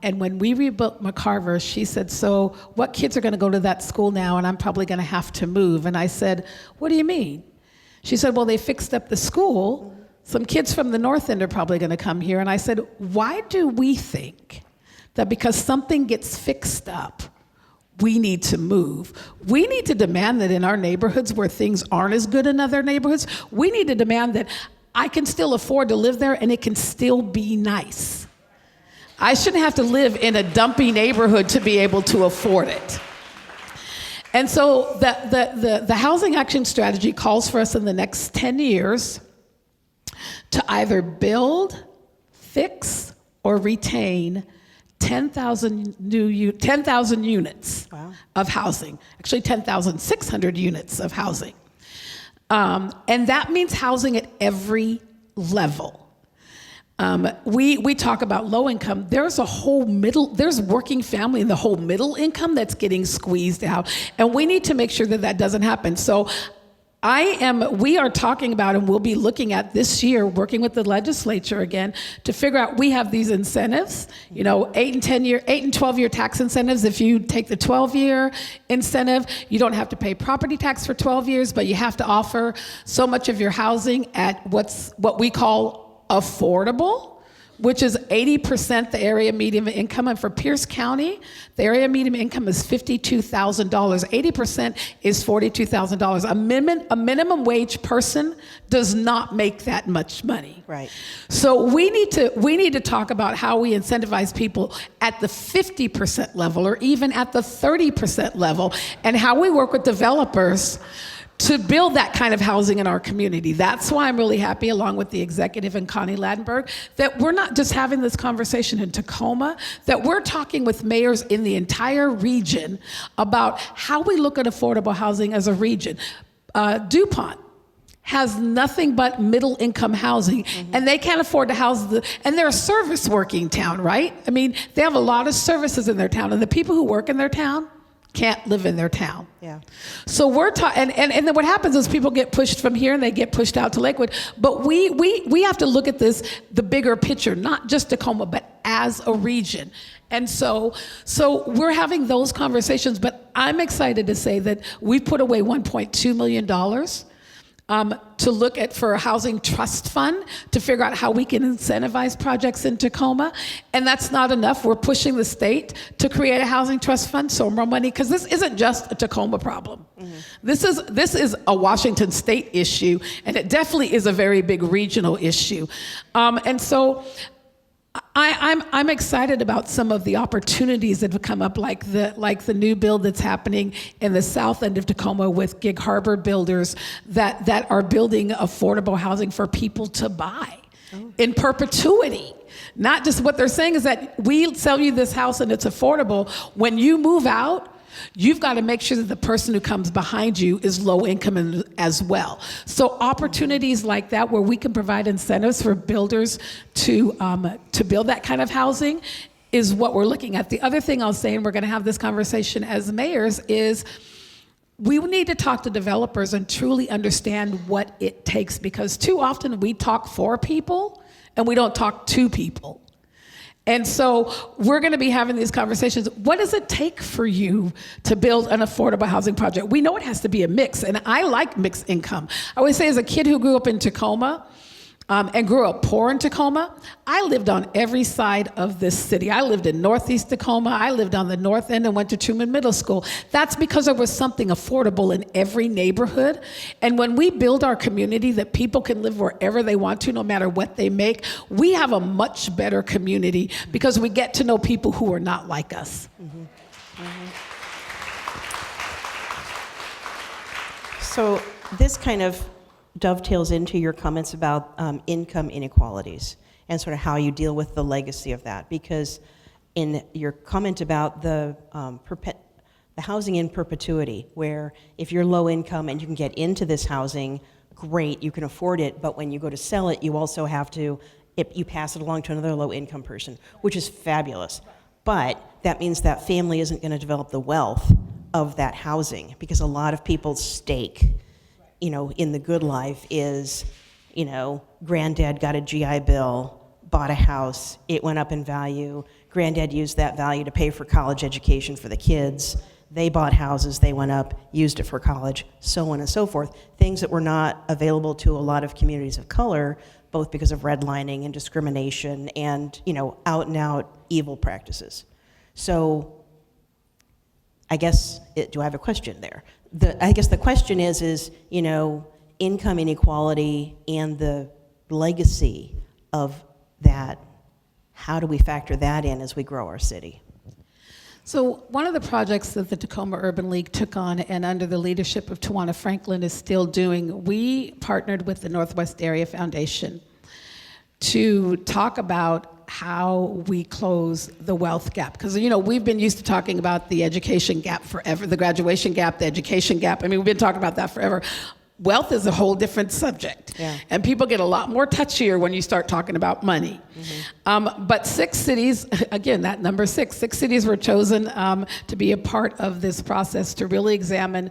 And when we rebuilt McCarver, she said, so what kids are going to go to that school now, and I'm probably going to have to move? And I said, what do you mean? She said, well, they fixed up the school. Some kids from the North End are probably going to come here. And I said, why do we think that because something gets fixed up, we need to move? We need to demand that in our neighborhoods where things aren't as good in other neighborhoods, we need to demand that I can still afford to live there and it can still be nice. I shouldn't have to live in a dumpy neighborhood to be able to afford it. And so the housing action strategy calls for us in the next 10 years to either build, fix, or retain 10,000 units of housing, actually 10,600 units of housing. And that means housing at every level. We talk about low income. There's working family in the whole middle income that's getting squeezed out. And we need to make sure that that doesn't happen. So we are talking about, and we'll be looking at this year, working with the legislature again, to figure out, we have these incentives, 8 and 12-year tax incentives. If you take the 12-year incentive, you don't have to pay property tax for 12 years, but you have to offer so much of your housing at what we call affordable, which is 80% the area median income. And for Pierce County, the area median income is $52,000. 80% is $42,000. A minimum wage person does not make that much money. Right. So we need to talk about how we incentivize people at the 50% level or even at the 30% level, and how we work with developers to build that kind of housing in our community. That's why I'm really happy, along with the executive and Connie Ladenburg, that we're not just having this conversation in Tacoma, that we're talking with mayors in the entire region about how we look at affordable housing as a region. DuPont has nothing but middle income housing, and they can't afford to house and they're a service working town, right? I mean, they have a lot of services in their town, and the people who work in their town can't live in their town. Yeah. So we're and then what happens is people get pushed from here and they get pushed out to Lakewood. But we have to look at the bigger picture, not just Tacoma, but as a region. And so we're having those conversations, but I'm excited to say that we've put away $1.2 million to look at for a housing trust fund to figure out how we can incentivize projects in Tacoma. And that's not enough. We're pushing the state to create a housing trust fund, so more money, because this isn't just a Tacoma problem. This is a Washington state issue, and it definitely is a very big regional issue. And so I'm excited about some of the opportunities that have come up, like the new build that's happening in the south end of Tacoma with Gig Harbor builders that are building affordable housing for people to buy in perpetuity. Not just what they're saying is that we sell you this house and it's affordable. When you move out, you've got to make sure that the person who comes behind you is low income as well. So opportunities like that, where we can provide incentives for builders to build that kind of housing, is what we're looking at. The other thing I'll say, and we're going to have this conversation as mayors, is we need to talk to developers and truly understand what it takes, because too often we talk for people and we don't talk to people. And so we're going to be having these conversations. What does it take for you to build an affordable housing project? We know it has to be a mix, and I like mixed income. I always say, as a kid who grew up in Tacoma, and grew up poor in Tacoma, I lived on every side of this city. I lived in Northeast Tacoma. I lived on the north end and went to Truman Middle School. That's because there was something affordable in every neighborhood. And when we build our community that people can live wherever they want to, no matter what they make, we have a much better community because we get to know people who are not like us. So this kind of dovetails into your comments about income inequalities and sort of how you deal with the legacy of that. Because in your comment about the housing in perpetuity, where if you're low income and you can get into this housing, great, you can afford it, but when you go to sell it, you also have to, you pass it along to another low income person, which is fabulous. But that means that family isn't going to develop the wealth of that housing, because a lot of people's stake in the good life is, granddad got a GI Bill, bought a house, it went up in value, granddad used that value to pay for college education for the kids, they bought houses, they went up, used it for college, so on and so forth. Things that were not available to a lot of communities of color, both because of redlining and discrimination and, out and out evil practices. So I guess, do I have a question there? I guess the question is income inequality and the legacy of that. How do we factor that in as we grow our city? So one of the projects that the Tacoma Urban League took on, and under the leadership of Tawana Franklin is still doing, we partnered with the Northwest Area Foundation to talk about how we close the wealth gap. Because, we've been used to talking about the education gap forever, the graduation gap, the education gap. I mean, we've been talking about that forever. Wealth is a whole different subject. Yeah. And people get a lot more touchier when you start talking about money. But 6 cities, again, that number 6 cities were chosen to be a part of this process to really examine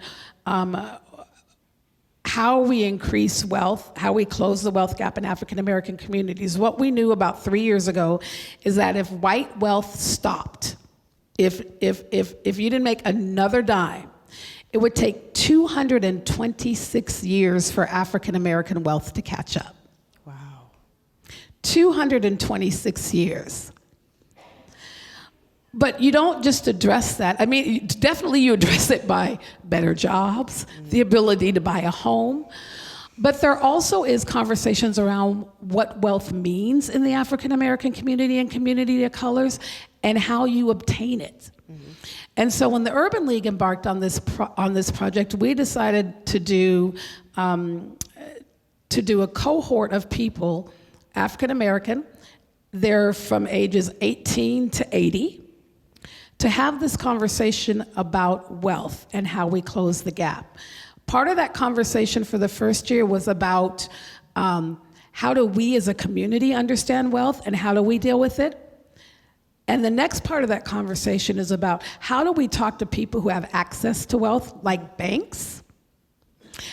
how we increase wealth, how we close the wealth gap in African American communities. What we knew about 3 years ago is that if white wealth stopped, if you didn't make another dime, it would take 226 years for African American wealth to catch up. Wow. 226 years. But you don't just address that. I mean, definitely you address it by better jobs, the ability to buy a home. But there also is conversations around what wealth means in the African American community and community of colors and how you obtain it. And so when the Urban League embarked on this project, we decided to do a cohort of people, African American, they're from ages 18 to 80, to have this conversation about wealth and how we close the gap. Part of that conversation for the first year was about how do we as a community understand wealth and how do we deal with it? And the next part of that conversation is about how do we talk to people who have access to wealth, like banks?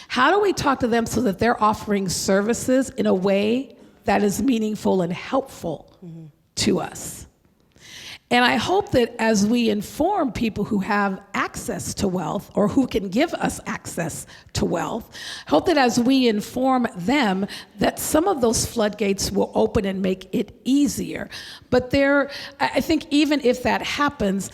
How do we talk to them so that they're offering services in a way that is meaningful and helpful to us? And I hope that as we inform people who have access to wealth or who can give us access to wealth, hope that as we inform them that some of those floodgates will open and make it easier. But I think even if that happens,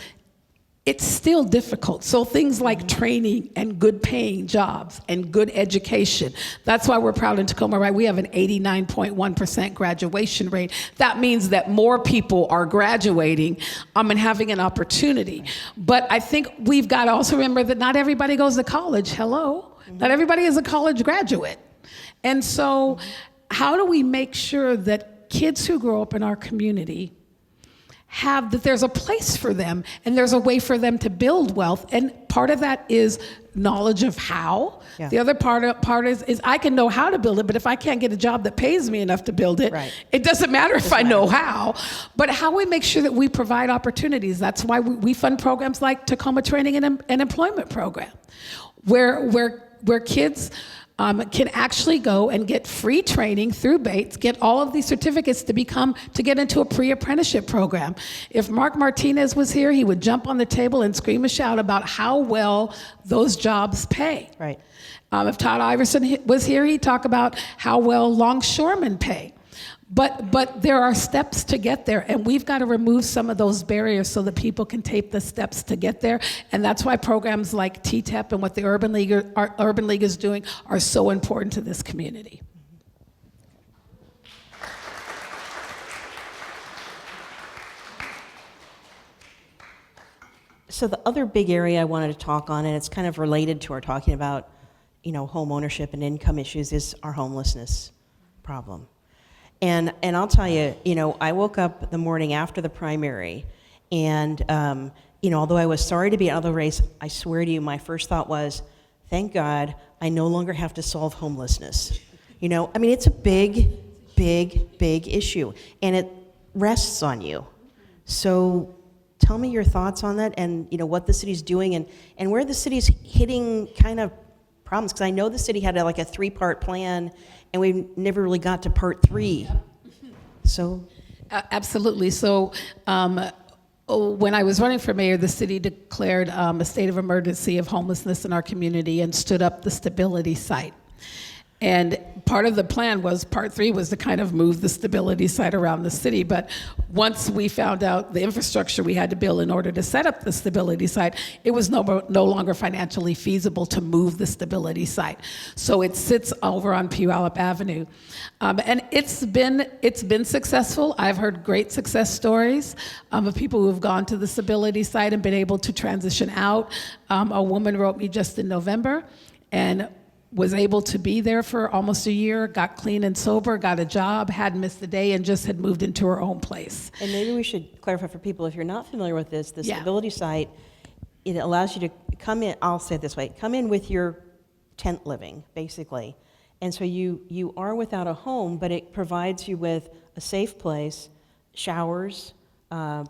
it's still difficult. So things like training and good paying jobs and good education. That's why we're proud in Tacoma, right? We have an 89.1% graduation rate. That means that more people are graduating and having an opportunity. But I think we've got to also remember that not everybody goes to college. Hello? Not everybody is a college graduate. And so how do we make sure that kids who grow up in our community that there's a place for them and there's a way for them to build wealth? And part of that is knowledge of how. Yeah. The other part is I can know how to build it, but if I can't get a job that pays me enough to build it, it doesn't matter if I know how. But how we make sure that we provide opportunities. That's why we fund programs like Tacoma Training and Employment Program, where kids can actually go and get free training through Bates, get all of these certificates to get into a pre-apprenticeship program. If Mark Martinez was here, he would jump on the table and scream and shout about how well those jobs pay. Right. If Todd Iverson was here, he'd talk about how well longshoremen pay. But there are steps to get there, and we've got to remove some of those barriers so that people can take the steps to get there. And that's why programs like TTEP and what the Urban League is doing are so important to this community. So the other big area I wanted to talk on, and it's kind of related to our talking about, home ownership and income issues, is our homelessness problem. And I'll tell you, I woke up the morning after the primary, and although I was sorry to be out of the race, I swear to you, my first thought was, thank God I no longer have to solve homelessness. It's a big, big, big issue, and it rests on you. So tell me your thoughts on that, and what the city's doing, and where the city's hitting kind of problems, because I know the city had a 3-part plan, and we never really got to part 3. So, absolutely. So, when I was running for mayor, the city declared a state of emergency of homelessness in our community and stood up the stability site. And part of the plan was, part 3 was to kind of move the stability site around the city. But once we found out the infrastructure we had to build in order to set up the stability site, it was no longer financially feasible to move the stability site. So it sits over on Puyallup Avenue. And it's been successful. I've heard great success stories of people who have gone to the stability site and been able to transition out. A woman wrote me just in November and was able to be there for almost a year, got clean and sober, got a job, hadn't missed a day, and just had moved into her own place. And maybe we should clarify for people, if you're not familiar with this, the Yeah. stability site, it allows you to come in, I'll say it this way, come in with your tent living, basically. And so you are without a home, but it provides you with a safe place, showers,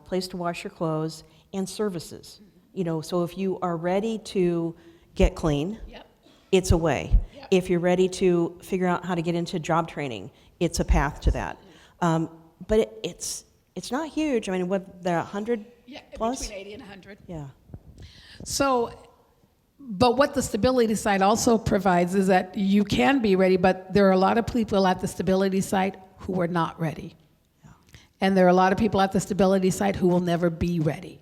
place to wash your clothes, and services. You know, so if you are ready to get clean, Yep. it's a way. Yep. If you're ready to figure out how to get into job training, it's a path to that. But it's not huge. I mean, what, they're 100 plus? Between 80 and 100. Yeah. So, but what the stability site also provides is that you can be ready, but there are a lot of people at the stability site who are not ready. Yeah. And there are a lot of people at the stability site who will never be ready.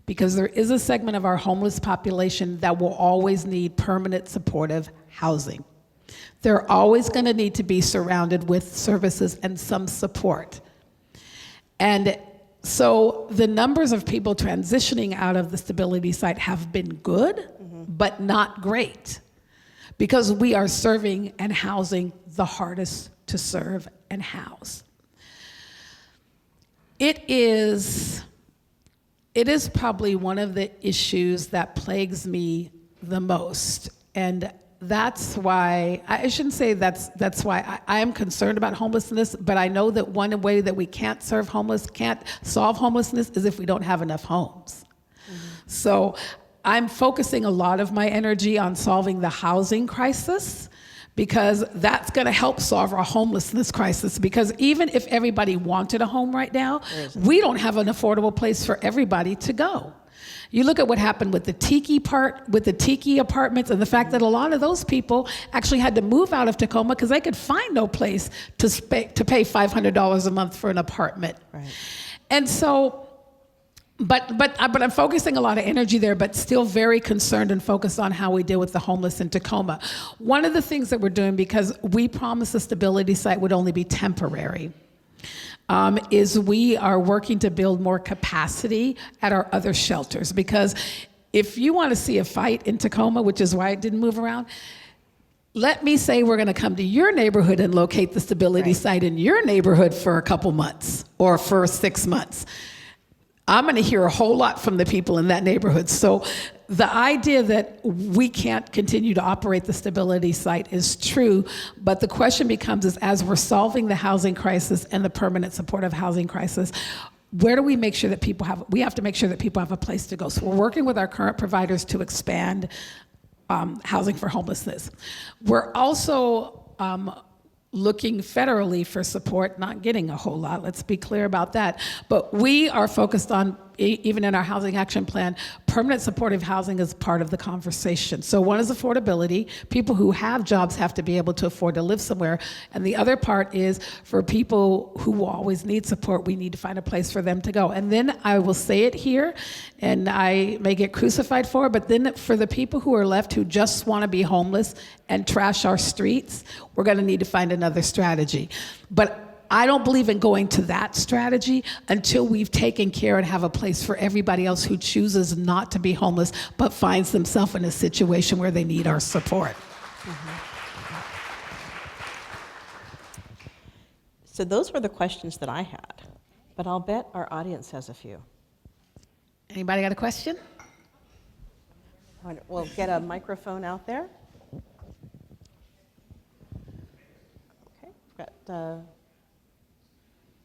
Because there is a segment of our homeless population that will always need permanent supportive housing. They're always going to need to be surrounded with services and some support. And so the numbers of people transitioning out of the stability site have been good, but not great, because we are serving and housing the hardest to serve and house. It is probably one of the issues that plagues me the most. And that's why, I shouldn't say that's why I am concerned about homelessness, but I know that one way that we can't solve homelessness is if we don't have enough homes. So I'm focusing a lot of my energy on solving the housing crisis, because that's going to help solve our homelessness crisis. Because even if everybody wanted a home right now, we don't have an affordable place for everybody to go. You look at what happened with the tiki apartments, and the fact that a lot of those people actually had to move out of Tacoma because they could find no place to pay $500 a month for an apartment. Right. And so, but I'm focusing a lot of energy there, but still very concerned and focused on how we deal with the homeless in Tacoma. One of the things that we're doing, because we promised the stability site would only be temporary, is we are working to build more capacity at our other shelters. Because if you want to see a fight in Tacoma, which is why it didn't move around, let me say we're going to come to your neighborhood and locate the stability site in your neighborhood for a couple months or for 6 months. I'm going to hear a whole lot from the people in that neighborhood. So the idea that we can't continue to operate the stability site is true, but the question becomes is, as we're solving the housing crisis and the permanent supportive housing crisis, where do we make sure that we have to make sure that people have a place to go. So we're working with our current providers to expand housing for homelessness. We're also looking federally for support, not getting a whole lot, let's be clear about that. But we are focused on, even in our housing action plan, permanent supportive housing is part of the conversation. So one is affordability. People who have jobs have to be able to afford to live somewhere. And the other part is, for people who will always need support, we need to find a place for them to go. And then I will say it here, and I may get crucified for it, but then for the people who are left who just want to be homeless and trash our streets, we're going to need to find another strategy. But I don't believe in going to that strategy until we've taken care and have a place for everybody else who chooses not to be homeless but finds themselves in a situation where they need our support. So those were the questions that I had, but I'll bet our audience has a few. Anybody got a question? We'll get a microphone out there. Okay, we've got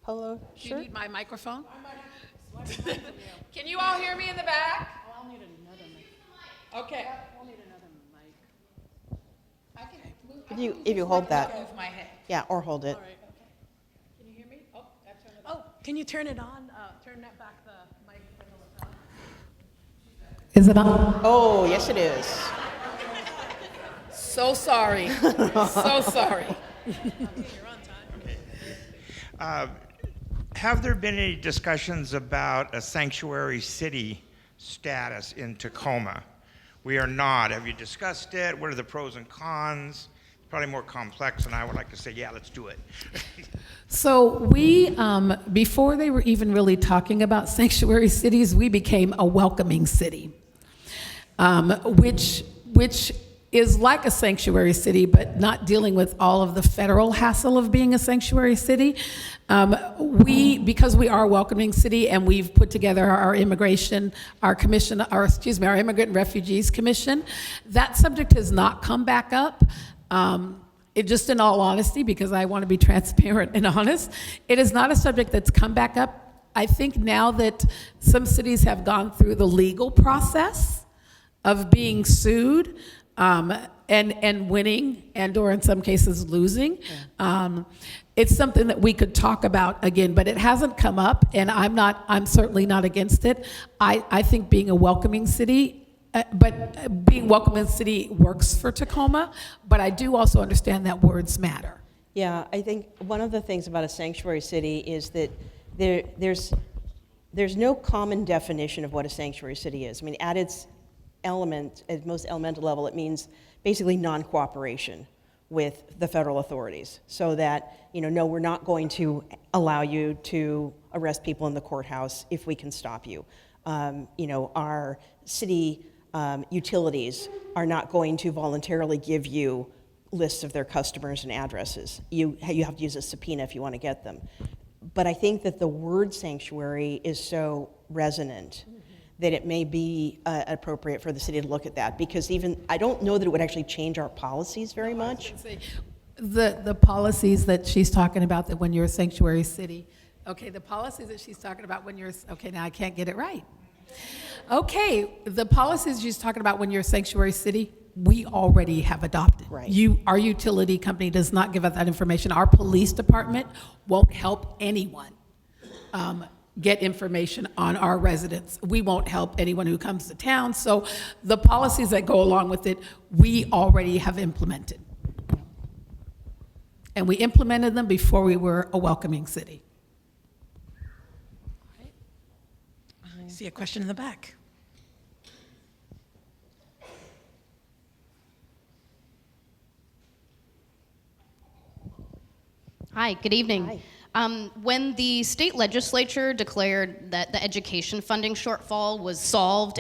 polo Do you shirt. need my microphone? Can you all hear me in the back? I'll need another mic. Okay. We'll need another mic. I can move, If you hold that. move my head. Yeah, or hold it. All right, okay. Can you hear me? Oh, that turned it on. Oh, can you turn it on? Turn that back, the mic. Is it on? Oh, yes it is. So sorry. So sorry. Have there been any discussions about a sanctuary city status in Tacoma? We are not. Have you discussed it? What are the pros and cons? It's probably more complex, and I would like to say, yeah, let's do it. So we, before they were even really talking about sanctuary cities, we became a welcoming city, which is like a sanctuary city, but not dealing with all of the federal hassle of being a sanctuary city. Because we are a welcoming city, and we've put together our immigrant and refugees commission, that subject has not come back up. Just in all honesty, because I want to be transparent and honest, it is not a subject that's come back up. I think now that some cities have gone through the legal process of being sued, and winning, or in some cases losing. It's something that we could talk about again, but it hasn't come up, and I'm certainly not against it. I think being a welcoming city, works for Tacoma, but I do also understand that words matter. Yeah, I think one of the things about a sanctuary city is that there's no common definition of what a sanctuary city is. I mean, at its most elemental level, it means basically non-cooperation with the federal authorities, so that, no, we're not going to allow you to arrest people in the courthouse if we can stop you. Our city utilities are not going to voluntarily give you lists of their customers and addresses. You have to use a subpoena if you want to get them. But I think that the word sanctuary is so resonant that it may be appropriate for the city to look at that, because I don't know that it would actually change our policies very much. The policies that she's talking about, that when you're a sanctuary city, okay, the policies that she's talking about when now I can't get it right. Okay, the policies she's talking about when you're a sanctuary city, we already have adopted. Right. Our utility company does not give us that information. Our police department won't help anyone get information on our residents. We won't help anyone who comes to town. So the policies that go along with it, we already have implemented. And we implemented them before we were a welcoming city. I see a question in the back. Hi, good evening. Hi. When the state legislature declared that the education funding shortfall was solved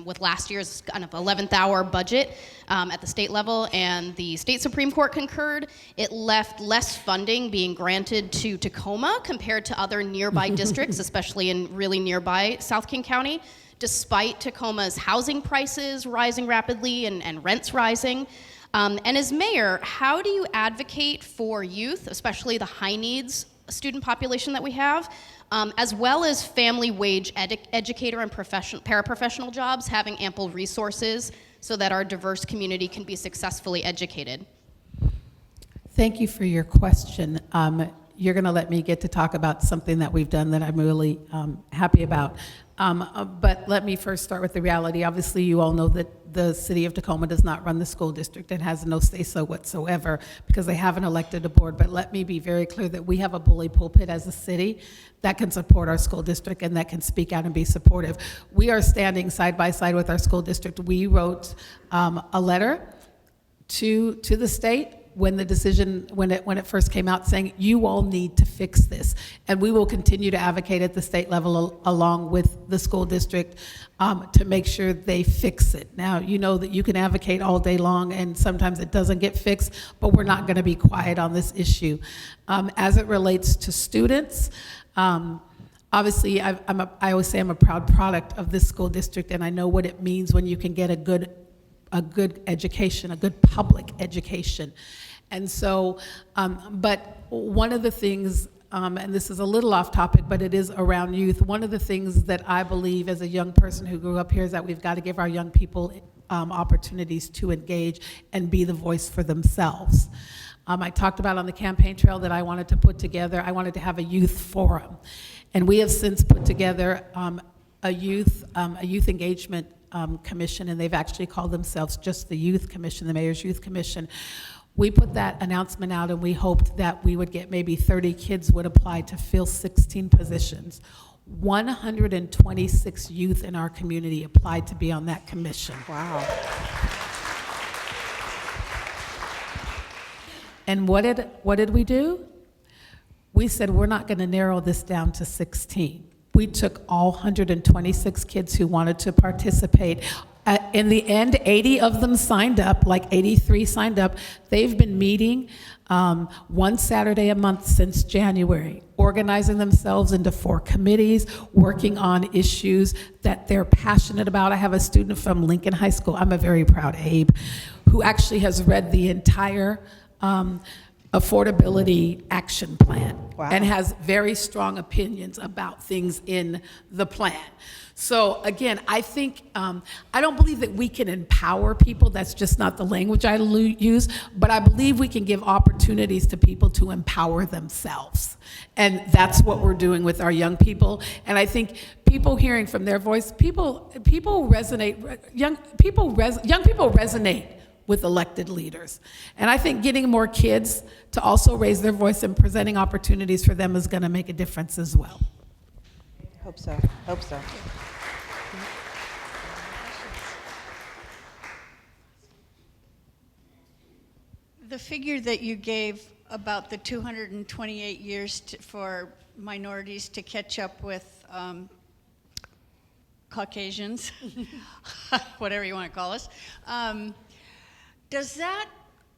with last year's kind of 11th hour budget at the state level, and the state Supreme Court concurred, it left less funding being granted to Tacoma compared to other nearby districts, especially in really nearby South King County, despite Tacoma's housing prices rising rapidly and rents rising. And as mayor, how do you advocate for youth, especially the high needs student population that we have, as well as family wage educator and paraprofessional jobs, having ample resources so that our diverse community can be successfully educated? Thank you for your question. You're going to let me get to talk about something that we've done that I'm really happy about. But let me first start with the reality. Obviously, you all know that the city of Tacoma does not run the school district and has no say-so whatsoever because they haven't elected a board. But let me be very clear that we have a bully pulpit as a city that can support our school district and that can speak out and be supportive. We are standing side by side with our school district. We wrote a letter to the state when the decision, when it first came out, saying you all need to fix this, and we will continue to advocate at the state level along with the school district to make sure they fix it. Now, you know that you can advocate all day long, and sometimes it doesn't get fixed, but we're not going to be quiet on this issue. As it relates to students, obviously, I always say I'm a proud product of this school district, and I know what it means when you can get a good education, a good public education. And so, but one of the things, and this is a little off topic, but it is around youth, one of the things that I believe as a young person who grew up here is that we've got to give our young people opportunities to engage and be the voice for themselves. I talked about on the campaign trail that I wanted to put together, I wanted to have a youth forum. And we have since put together a youth engagement commission, and they've actually called themselves just the Youth Commission, the Mayor's Youth Commission. We put that announcement out, and we hoped that we would get maybe 30 kids would apply to fill 16 positions. 126 youth in our community applied to be on that commission. Wow. And what did we do? We said, we're not going to narrow this down to 16. We took all 126 kids who wanted to participate. In the end, 80 of them signed up, like 83 signed up. They've been meeting one Saturday a month since January, organizing themselves into 4 committees, working on issues that they're passionate about. I have a student from Lincoln High School, I'm a very proud Abe, who actually has read the entire affordability action plan. Wow. And has very strong opinions about things in the plan. So again, I think, I don't believe that we can empower people. That's just not the language I use, but I believe we can give opportunities to people to empower themselves. And that's what we're doing with our young people. And I think people hearing from their voice, young people resonate with elected leaders. And I think getting more kids to also raise their voice and presenting opportunities for them is going to make a difference as well. Hope so. Hope so. The figure that you gave about the 228 years for minorities to catch up with Caucasians, whatever you want to call us, does that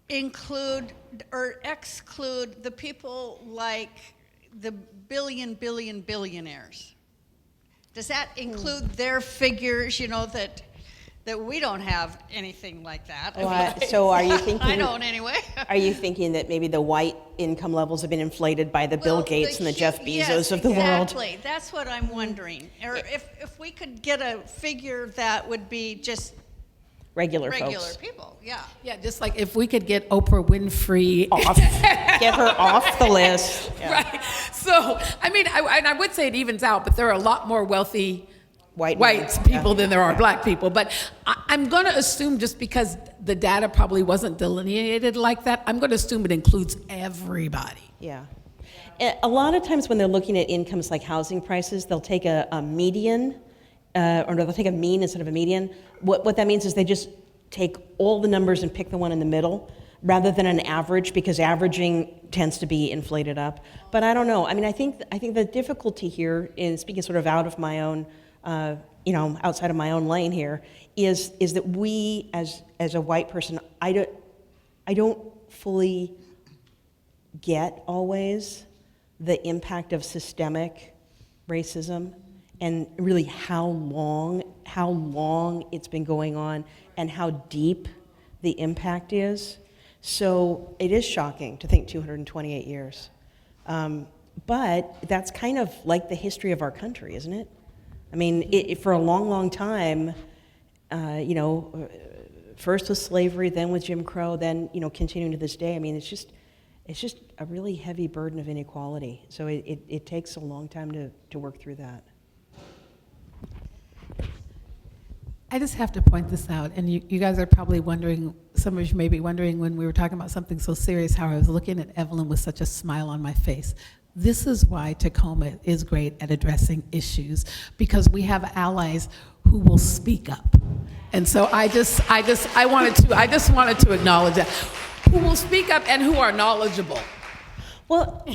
include or exclude the people like the billionaires? Does that include their figures, you know, that we don't have anything like that? So are you thinking? I don't anyway. Are you thinking that maybe the white income levels have been inflated by the Bill Gates and the Jeff Bezos of the world? Exactly. That's what I'm wondering. Or if we could get a figure that would be just Regular regular folks. people, yeah. Yeah, just like if we could get Oprah Winfrey Off. Get her off the list. Yeah. Right. So, I mean, I would say it evens out, but there are a lot more wealthy white people than there are black people. But I'm going to assume, just because the data probably wasn't delineated like that, I'm going to assume it includes everybody. Yeah. A lot of times when they're looking at incomes like housing prices, they'll take a median, or they'll take a mean instead of a median. What that means is they just take all the numbers and pick the one in the middle, rather than an average, because averaging tends to be inflated up. But I don't know. I mean, I think the difficulty here, in speaking sort of out of my own, outside of my own lane here, is that we, as a white person, I don't fully get always the impact of systemic racism, and really how long it's been going on, and how deep the impact is. So it is shocking to think 228 years. But that's kind of like the history of our country, isn't it? I mean, for a long, long time, first with slavery, then with Jim Crow, then, continuing to this day. I mean, it's just a really heavy burden of inequality. So it takes a long time to work through that. I just have to point this out, and you guys are probably wondering, some of you may be wondering when we were talking about something so serious, how I was looking at Evelyn with such a smile on my face. This is why Tacoma is great at addressing issues, because we have allies who will speak up. And so I just wanted to acknowledge that. Who will speak up and who are knowledgeable. Well,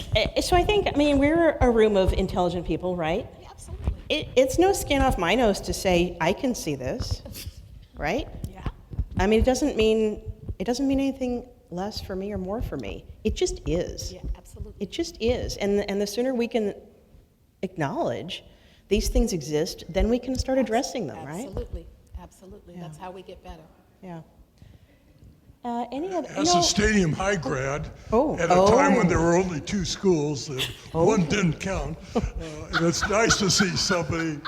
so I think, we're a room of intelligent people, right? Yeah, absolutely. It's no skin off my nose to say, I can see this, right? Yeah. It doesn't mean anything less for me or more for me. It just is. Yeah, absolutely. It just is. And the sooner we can acknowledge these things exist, then we can start addressing them, right? Absolutely. Yeah. That's how we get better. Yeah. Any other? As a Stadium High grad, at a time when there were only 2 schools, and one didn't count, and it's nice to see somebody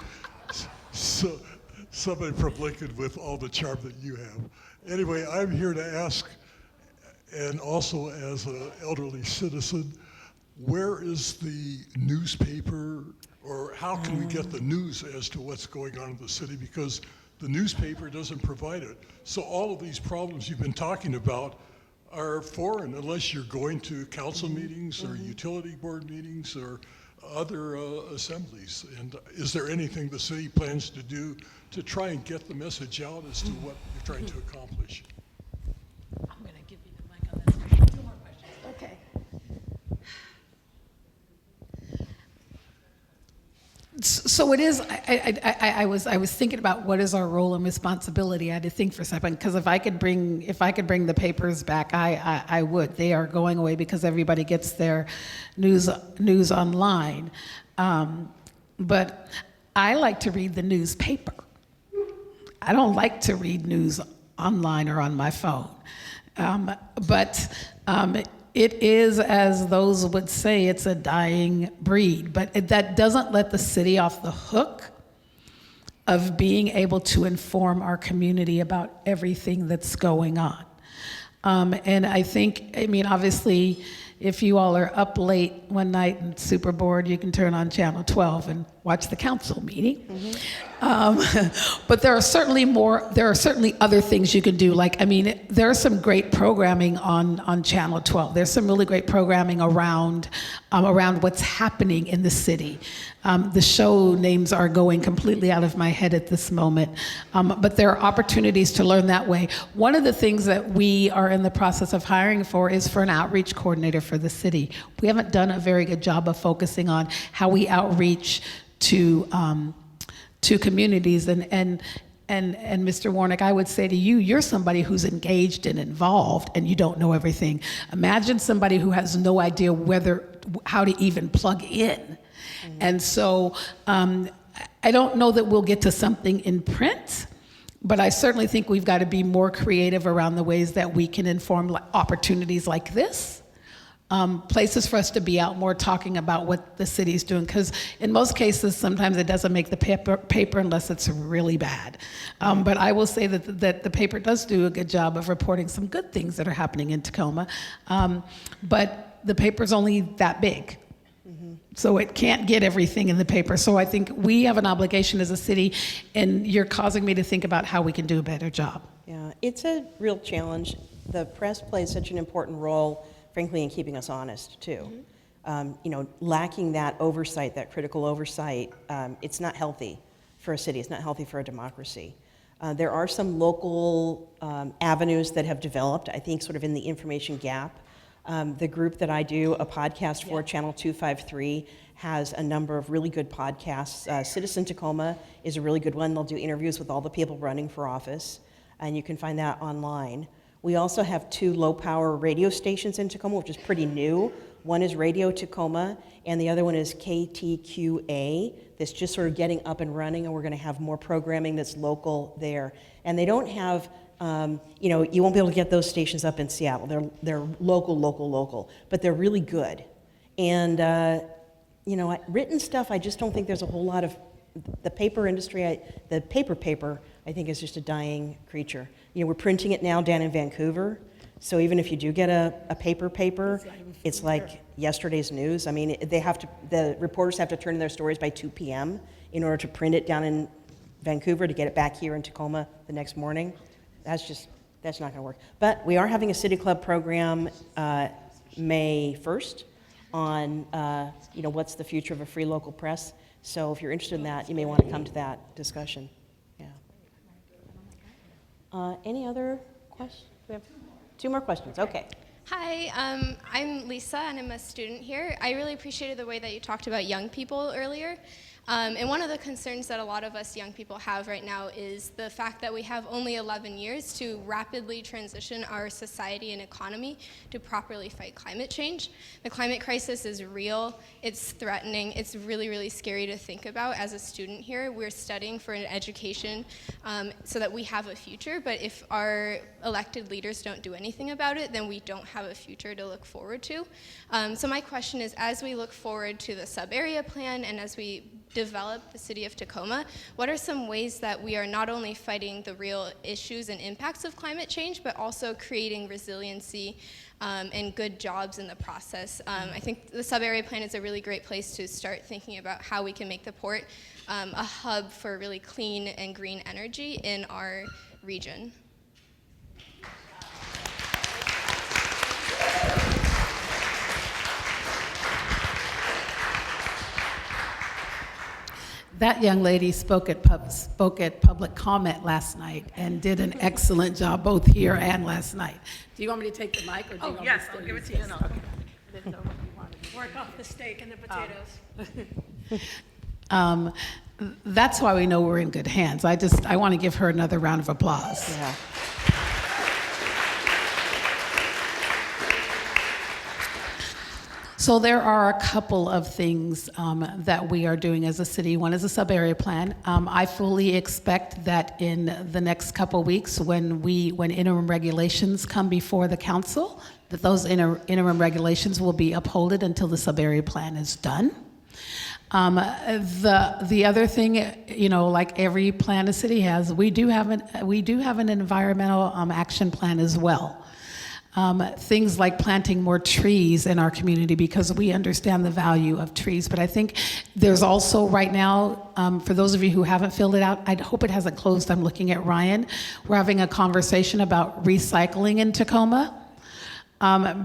from Lincoln with all the charm that you have. Anyway, I'm here to ask, and also as an elderly citizen, where is the newspaper, or how can we get the news as to what's going on in the city? Because the newspaper doesn't provide it. So all of these problems you've been talking about are foreign unless you're going to council meetings or utility board meetings or other assemblies. And is there anything the city plans to do to try and get the message out as to what you're trying to accomplish? I'm going to give you the mic on this. Two more questions. Okay. So it is. I was thinking about what is our role and responsibility. I had to think for a second because if I could bring the papers back, I would. They are going away because everybody gets their news online. But I like to read the newspaper. I don't like to read news online or on my phone. It is, as those would say, it's a dying breed, but that doesn't let the city off the hook of being able to inform our community about everything that's going on. And I think, obviously, if you all are up late one night and super bored, you can turn on Channel 12 and watch the council meeting. But there are certainly other things you can do. There's some great programming on Channel 12. There's some really great programming around what's happening in the city. The show names are going completely out of my head at this moment. But there are opportunities to learn that way. One of the things that we are in the process of hiring for is for an outreach coordinator for the city. We haven't done a very good job of focusing on how we outreach to communities, and Mr. Warnick, I would say to you, you're somebody who's engaged and involved, and you don't know everything. Imagine somebody who has no idea how to even plug in. And so I don't know that we'll get to something in print, but I certainly think we've got to be more creative around the ways that we can inform opportunities like this. Places for us to be out more talking about what the city's doing, because in most cases, sometimes it doesn't make the paper unless it's really bad. But I will say that the paper does do a good job of reporting some good things that are happening in Tacoma. But the paper's only that big. So it can't get everything in the paper. So I think we have an obligation as a city, and you're causing me to think about how we can do a better job. Yeah, it's a real challenge. The press plays such an important role, frankly, in keeping us honest, too. Lacking that oversight, that critical oversight, it's not healthy for a city. It's not healthy for a democracy. There are some local avenues that have developed, I think, sort of in the information gap. The group that I do a podcast for, Channel 253, has a number of really good podcasts. Citizen Tacoma is a really good one. They'll do interviews with all the people running for office, and you can find that online. We also have 2 low-power radio stations in Tacoma, which is pretty new. One is Radio Tacoma, and the other one is KTQA, that's just sort of getting up and running, and we're going to have more programming that's local there. And they don't have, you won't be able to get those stations up in Seattle. They're local, but they're really good. And, written stuff, I just don't think there's a whole lot of, the paper industry, the paper, I think is just a dying creature. We're printing it now down in Vancouver, so even if you do get a paper, it's like yesterday's news. The reporters have to turn in their stories by 2 p.m. in order to print it down in Vancouver to get it back here in Tacoma the next morning. That's not going to work. But we are having a City Club program May 1st on, what's the future of a free local press. So if you're interested in that, you may want to come to that discussion. Any other questions? We have 2 more questions. Okay. Hi, I'm Lisa, and I'm a student here. I really appreciated the way that you talked about young people earlier. And one of the concerns that a lot of us young people have right now is the fact that we have only 11 years to rapidly transition our society and economy to properly fight climate change. The climate crisis is real, it's threatening, it's really, really scary to think about. As a student here, we're studying for an education so that we have a future, but if our elected leaders don't do anything about it, then we don't have a future to look forward to. So my question is, as we look forward to the sub-area plan and as we develop the city of Tacoma, what are some ways that we are not only fighting the real issues and impacts of climate change, but also creating resiliency and good jobs in the process? I think the sub-area plan is a really great place to start thinking about how we can make the port a hub for really clean and green energy in our region. That young lady spoke at public comment last night and did an excellent job both here and last night. Do you want me to take the mic, or do you want me to stay? I'll give it to you. Yes, okay. I didn't know what you wanted to do. Work off the steak and the potatoes. That's why we know we're in good hands. I want to give her another round of applause. Yeah. So there are a couple of things that we are doing as a city. One is a sub-area plan. I fully expect that in the next couple weeks, when interim regulations come before the council, that those interim regulations will be upheld until the sub-area plan is done. The other thing, like every plan a city has, we do have an environmental action plan as well. Things like planting more trees in our community, because we understand the value of trees. But I think there's also right now, for those of you who haven't filled it out, I hope it hasn't closed. I'm looking at Ryan. We're having a conversation about recycling in Tacoma.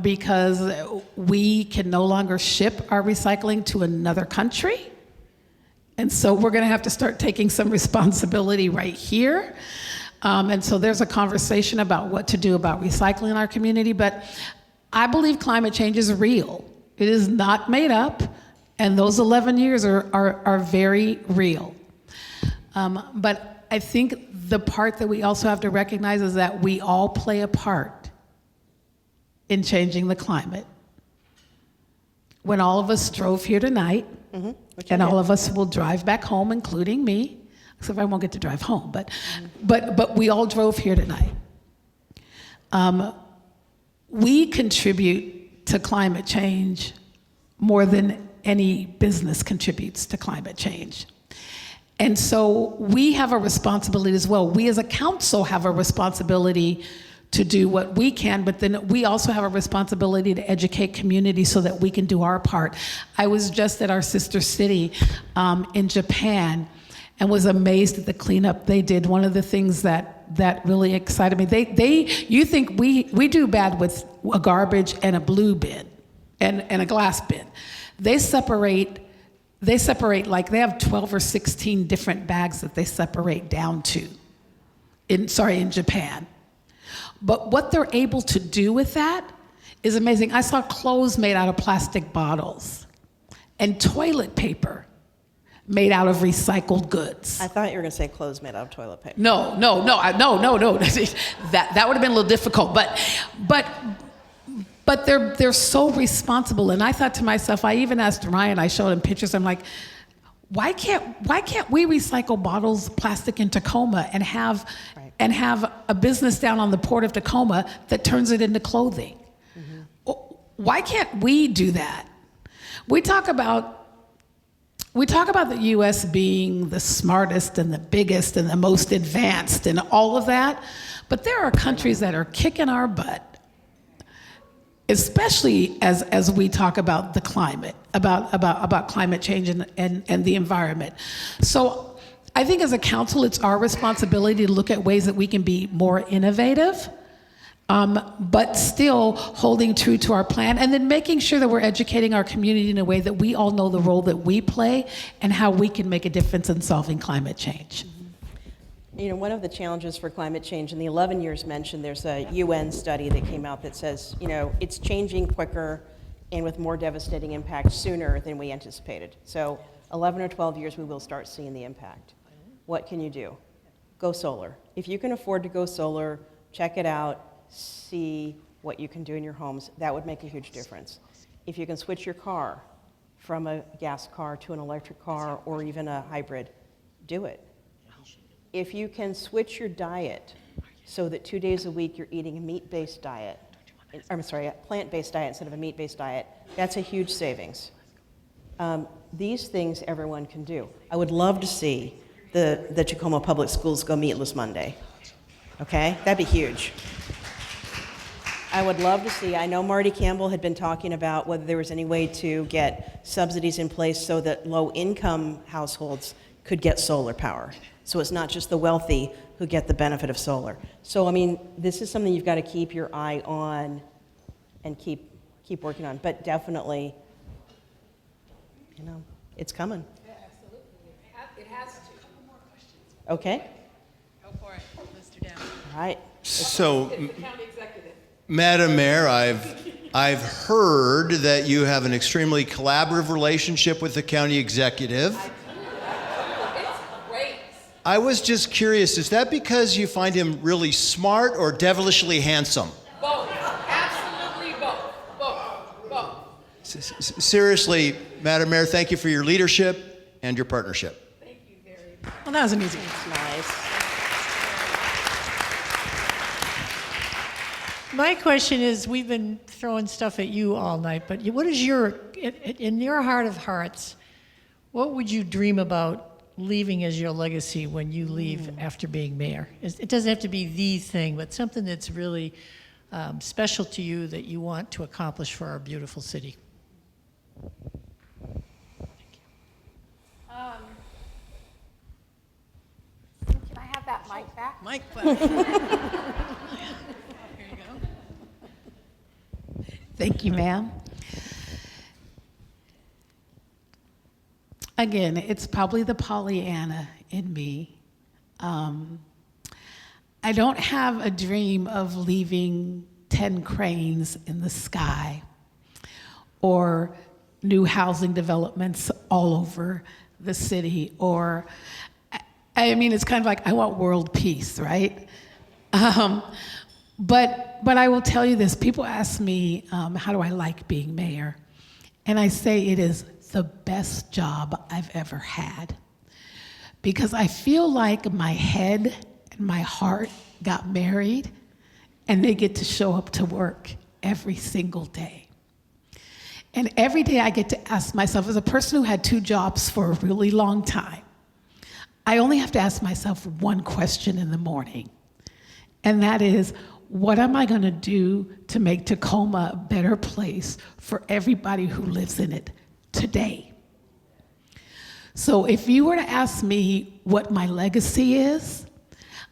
Because we can no longer ship our recycling to another country. And so we're going to have to start taking some responsibility right here. And so there's a conversation about what to do about recycling in our community. But I believe climate change is real. It is not made up. And those 11 years are very real. But I think the part that we also have to recognize is that we all play a part in changing the climate. When all of us drove here tonight, and all of us will drive back home, including me, except I won't get to drive home, but we all drove here tonight. We contribute to climate change more than any business contributes to climate change. And so we have a responsibility as well. We as a council have a responsibility to do what we can, but then we also have a responsibility to educate community so that we can do our part. I was just at our sister city in Japan and was amazed at the cleanup they did. One of the things that really excited me, you think we do bad with a garbage and a blue bin and a glass bin. They separate, like they have 12 or 16 different bags that they separate down to in Japan. But what they're able to do with that is amazing. I saw clothes made out of plastic bottles and toilet paper made out of recycled goods. I thought you were going to say clothes made out of toilet paper. No. That would have been a little difficult. But they're so responsible. And I thought to myself, I even asked Ryan, I showed him pictures, I'm like, why can't we recycle bottles, plastic in Tacoma and have a business down on the port of Tacoma that turns it into clothing? Why can't we do that? We talk about the U.S. being the smartest and the biggest and the most advanced and all of that, but there are countries that are kicking our butt, especially as we talk about the climate, about climate change and the environment. So I think as a council, it's our responsibility to look at ways that we can be more innovative, but still holding true to our plan, and then making sure that we're educating our community in a way that we all know the role that we play and how we can make a difference in solving climate change. You know, one of the challenges for climate change in the 11 years mentioned, there's a UN study that came out that says, it's changing quicker and with more devastating impact sooner than we anticipated. So 11 or 12 years, we will start seeing the impact. What can you do? Go solar. If you can afford to go solar, check it out, see what you can do in your homes. That would make a huge difference. If you can switch your car from a gas car to an electric car or even a hybrid, do it. If you can switch your diet so that 2 days a week you're eating a plant-based diet instead of a meat-based diet, that's a huge savings. these things everyone can do. I would love to see the Tacoma Public Schools go meatless Monday. Okay? That'd be huge. I would love to see, I know Marty Campbell had been talking about whether there was any way to get subsidies in place so that low-income households could get solar power. So it's not just the wealthy who get the benefit of solar. So, I mean, this is something you've got to keep your eye on and keep working on. But definitely, you know, it's coming. Yeah, absolutely. It has to. A couple more questions. Okay? Go for it, Mr. Down. All right. So, The county executive. Madam Mayor, I've heard that you have an extremely collaborative relationship with the county executive. It's great. I was just curious, is that because you find him really smart or devilishly handsome? Both. Absolutely both. Both. Seriously, Madam Mayor, thank you for your leadership and your partnership. Thank you very much. Well, that was an easy one. That's nice. My question is, we've been throwing stuff at you all night, but what is in your heart of hearts, what would you dream about leaving as your legacy when you leave after being mayor? It doesn't have to be the thing, but something that's really special to you that you want to accomplish for our beautiful city. Can I have that mic back? Mike, Thank you, ma'am. Again, it's probably the Pollyanna in me. I don't have a dream of leaving 10 cranes in the sky or new housing developments all over the city, or, I mean, it's kind of like I want world peace, right? But I will tell you this, people ask me, how do I like being mayor? And I say it is the best job I've ever had. Because I feel like my head and my heart got married, and they get to show up to work every single day. And every day I get to ask myself, as a person who had 2 jobs for a really long time, I only have to ask myself one question in the morning. And that is, what am I going to do to make Tacoma a better place for everybody who lives in it today? So if you were to ask me what my legacy is,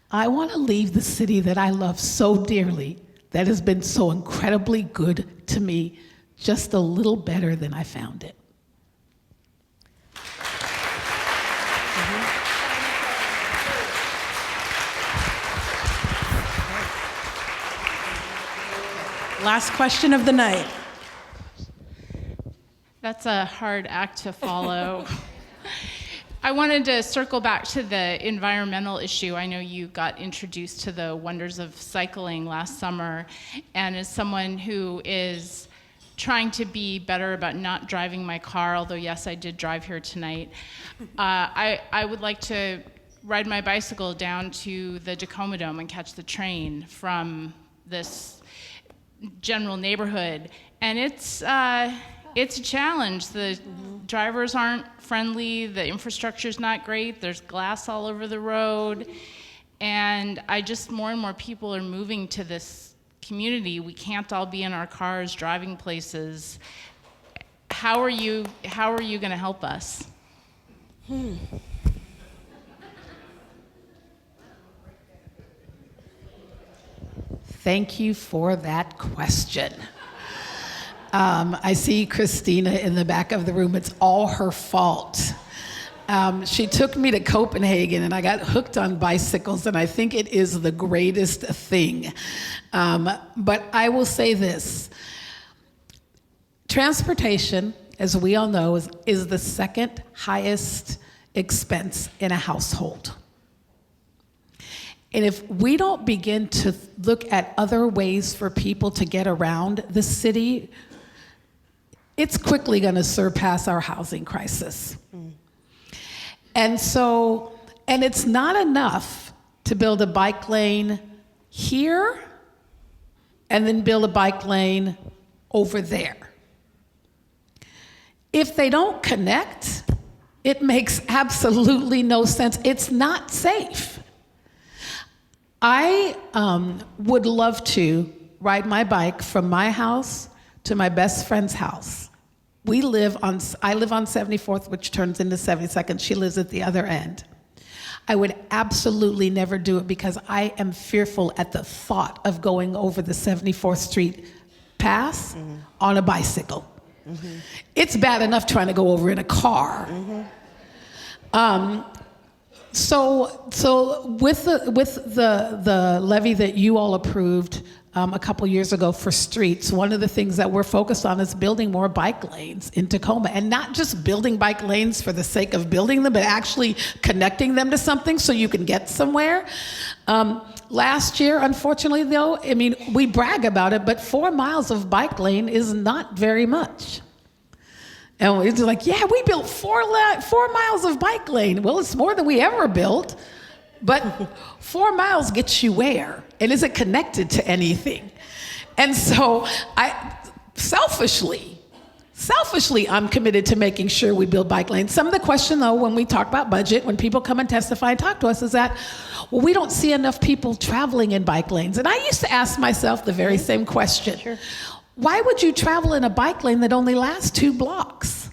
I want to leave the city that I love so dearly, that has been so incredibly good to me, just a little better than I found it. Last question of the night. That's a hard act to follow. I wanted to circle back to the environmental issue. I know you got introduced to the wonders of cycling last summer, and as someone who is trying to be better about not driving my car, although yes, I did drive here tonight, I would like to ride my bicycle down to the Tacoma Dome and catch the train from this general neighborhood, and it's a challenge. The drivers aren't friendly, the infrastructure's not great, there's glass all over the road, and more and more people are moving to this community. We can't all be in our cars driving places. How are you going to help us? Thank you for that question. I see Christina in the back of the room. It's all her fault. She took me to Copenhagen, and I got hooked on bicycles, and I think it is the greatest thing. But I will say this. Transportation, as we all know, is the second highest expense in a household. And if we don't begin to look at other ways for people to get around the city, it's quickly going to surpass our housing crisis. And it's not enough to build a bike lane here and then build a bike lane over there. If they don't connect, it makes absolutely no sense. It's not safe. I would love to ride my bike from my house to my best friend's house. I live on 74th, which turns into 72nd. She lives at the other end. I would absolutely never do it because I am fearful at the thought of going over the 74th Street pass on a bicycle. It's bad enough trying to go over in a car. So with the levy that you all approved a couple years ago for streets, one of the things that we're focused on is building more bike lanes in Tacoma, and not just building bike lanes for the sake of building them, but actually connecting them to something so you can get somewhere. Last year, unfortunately, though, I mean, we brag about it, but 4 miles of bike lane is not very much. And it's like, yeah, we built 4 miles of bike lane. Well, it's more than we ever built, but 4 miles gets you where? And is it connected to anything? And so selfishly, I'm committed to making sure we build bike lanes. Some of the question, though, when we talk about budget, when people come and testify and talk to us, is that, well, we don't see enough people traveling in bike lanes. And I used to ask myself the very same question. Sure. Why would you travel in a bike lane that only lasts 2 blocks?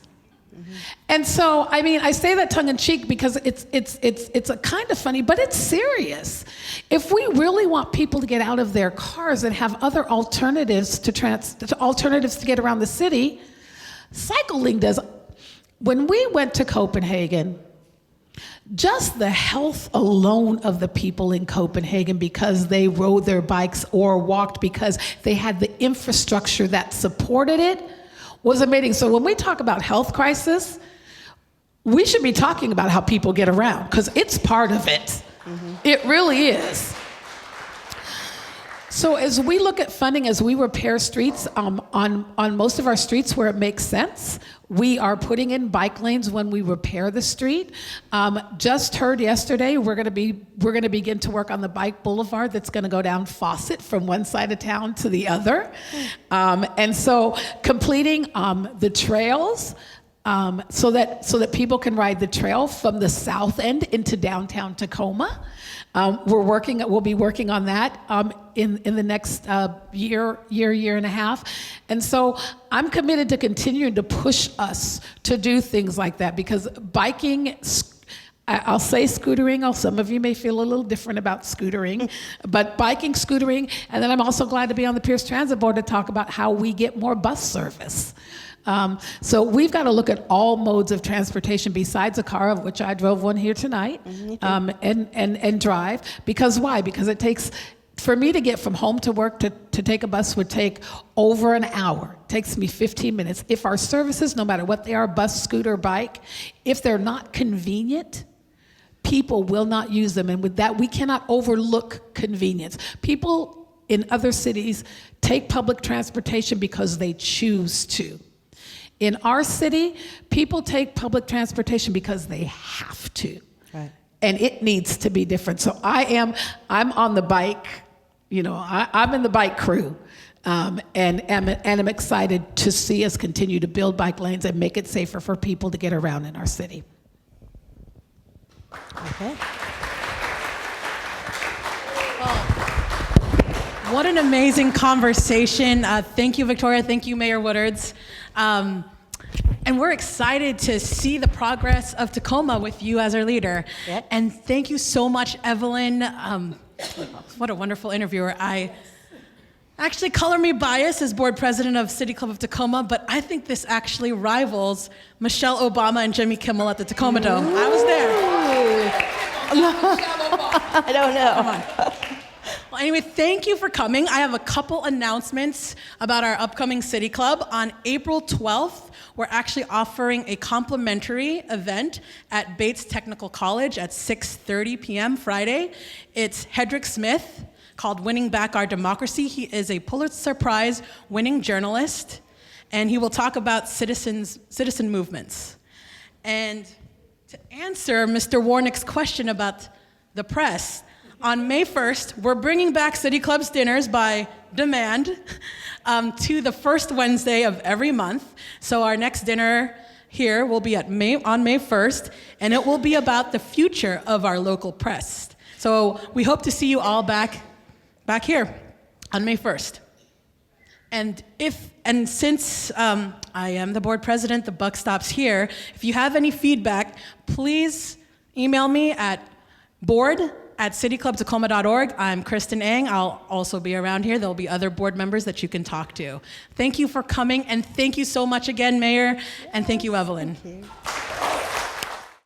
And so, I mean, I say that tongue in cheek because it's a kind of funny, but it's serious. If we really want people to get out of their cars and have other alternatives to get around the city, cycling does. When we went to Copenhagen, just the health alone of the people in Copenhagen because they rode their bikes or walked because they had the infrastructure that supported it was amazing. So when we talk about health crisis, we should be talking about how people get around because it's part of it. It really is. So as we look at funding, as we repair streets, on most of our streets where it makes sense, we are putting in bike lanes when we repair the street. Just heard yesterday, we're going to begin to work on the bike boulevard that's going to go down Fawcett from one side of town to the other. And so completing the trails so that people can ride the trail from the south end into downtown Tacoma. We'll be working on that in the next year and a half. And so I'm committed to continuing to push us to do things like that because biking, I'll say scootering, some of you may feel a little different about scootering, but biking, scootering, and then I'm also glad to be on the Pierce Transit Board to talk about how we get more bus service. So we've got to look at all modes of transportation besides a car, of which I drove one here tonight, and drive. Because why? Because it takes, for me to get from home to work to take a bus would take over an hour. It takes me 15 minutes. If our services, no matter what they are, bus, scooter, bike, if they're not convenient, people will not use them. And with that, we cannot overlook convenience. People in other cities take public transportation because they choose to. In our city, people take public transportation because they have to. Right. And it needs to be different. So I'm on the bike, I'm in the bike crew. And I'm excited to see us continue to build bike lanes and make it safer for people to get around in our city. Okay. What an amazing conversation. Thank you, Victoria. Thank you, Mayor Woodards. And we're excited to see the progress of Tacoma with you as our leader. Yep. And thank you so much, Evelyn. What a wonderful interviewer. I actually, color me biased as board president of City Club of Tacoma, but I think this actually rivals Michelle Obama and Jimmy Kimmel at the Tacoma Dome. I was there. I don't know. Come on. Well, anyway, thank you for coming. I have a couple announcements about our upcoming City Club. On April 12th, we're actually offering a complimentary event at Bates Technical College at 6:30 p.m. Friday. It's Hedrick Smith, called Winning Back Our Democracy. He is a Pulitzer Prize winning journalist, and he will talk about citizen movements. And to answer Mr. Warnick's question about the press, on May 1st, we're bringing back City Club's dinners by demand to the first Wednesday of every month. So our next dinner here will be on May 1st, and it will be about the future of our local press. So we hope to see you all back here on May 1st. And since I am the board president, the buck stops here. If you have any feedback, please email me at board@cityclubtacoma.org. I'm Kristen Ang. I'll also be around here. There'll be other board members that you can talk to. Thank you for coming, and thank you so much again, Mayor, and thank you, Evelyn. Thank you.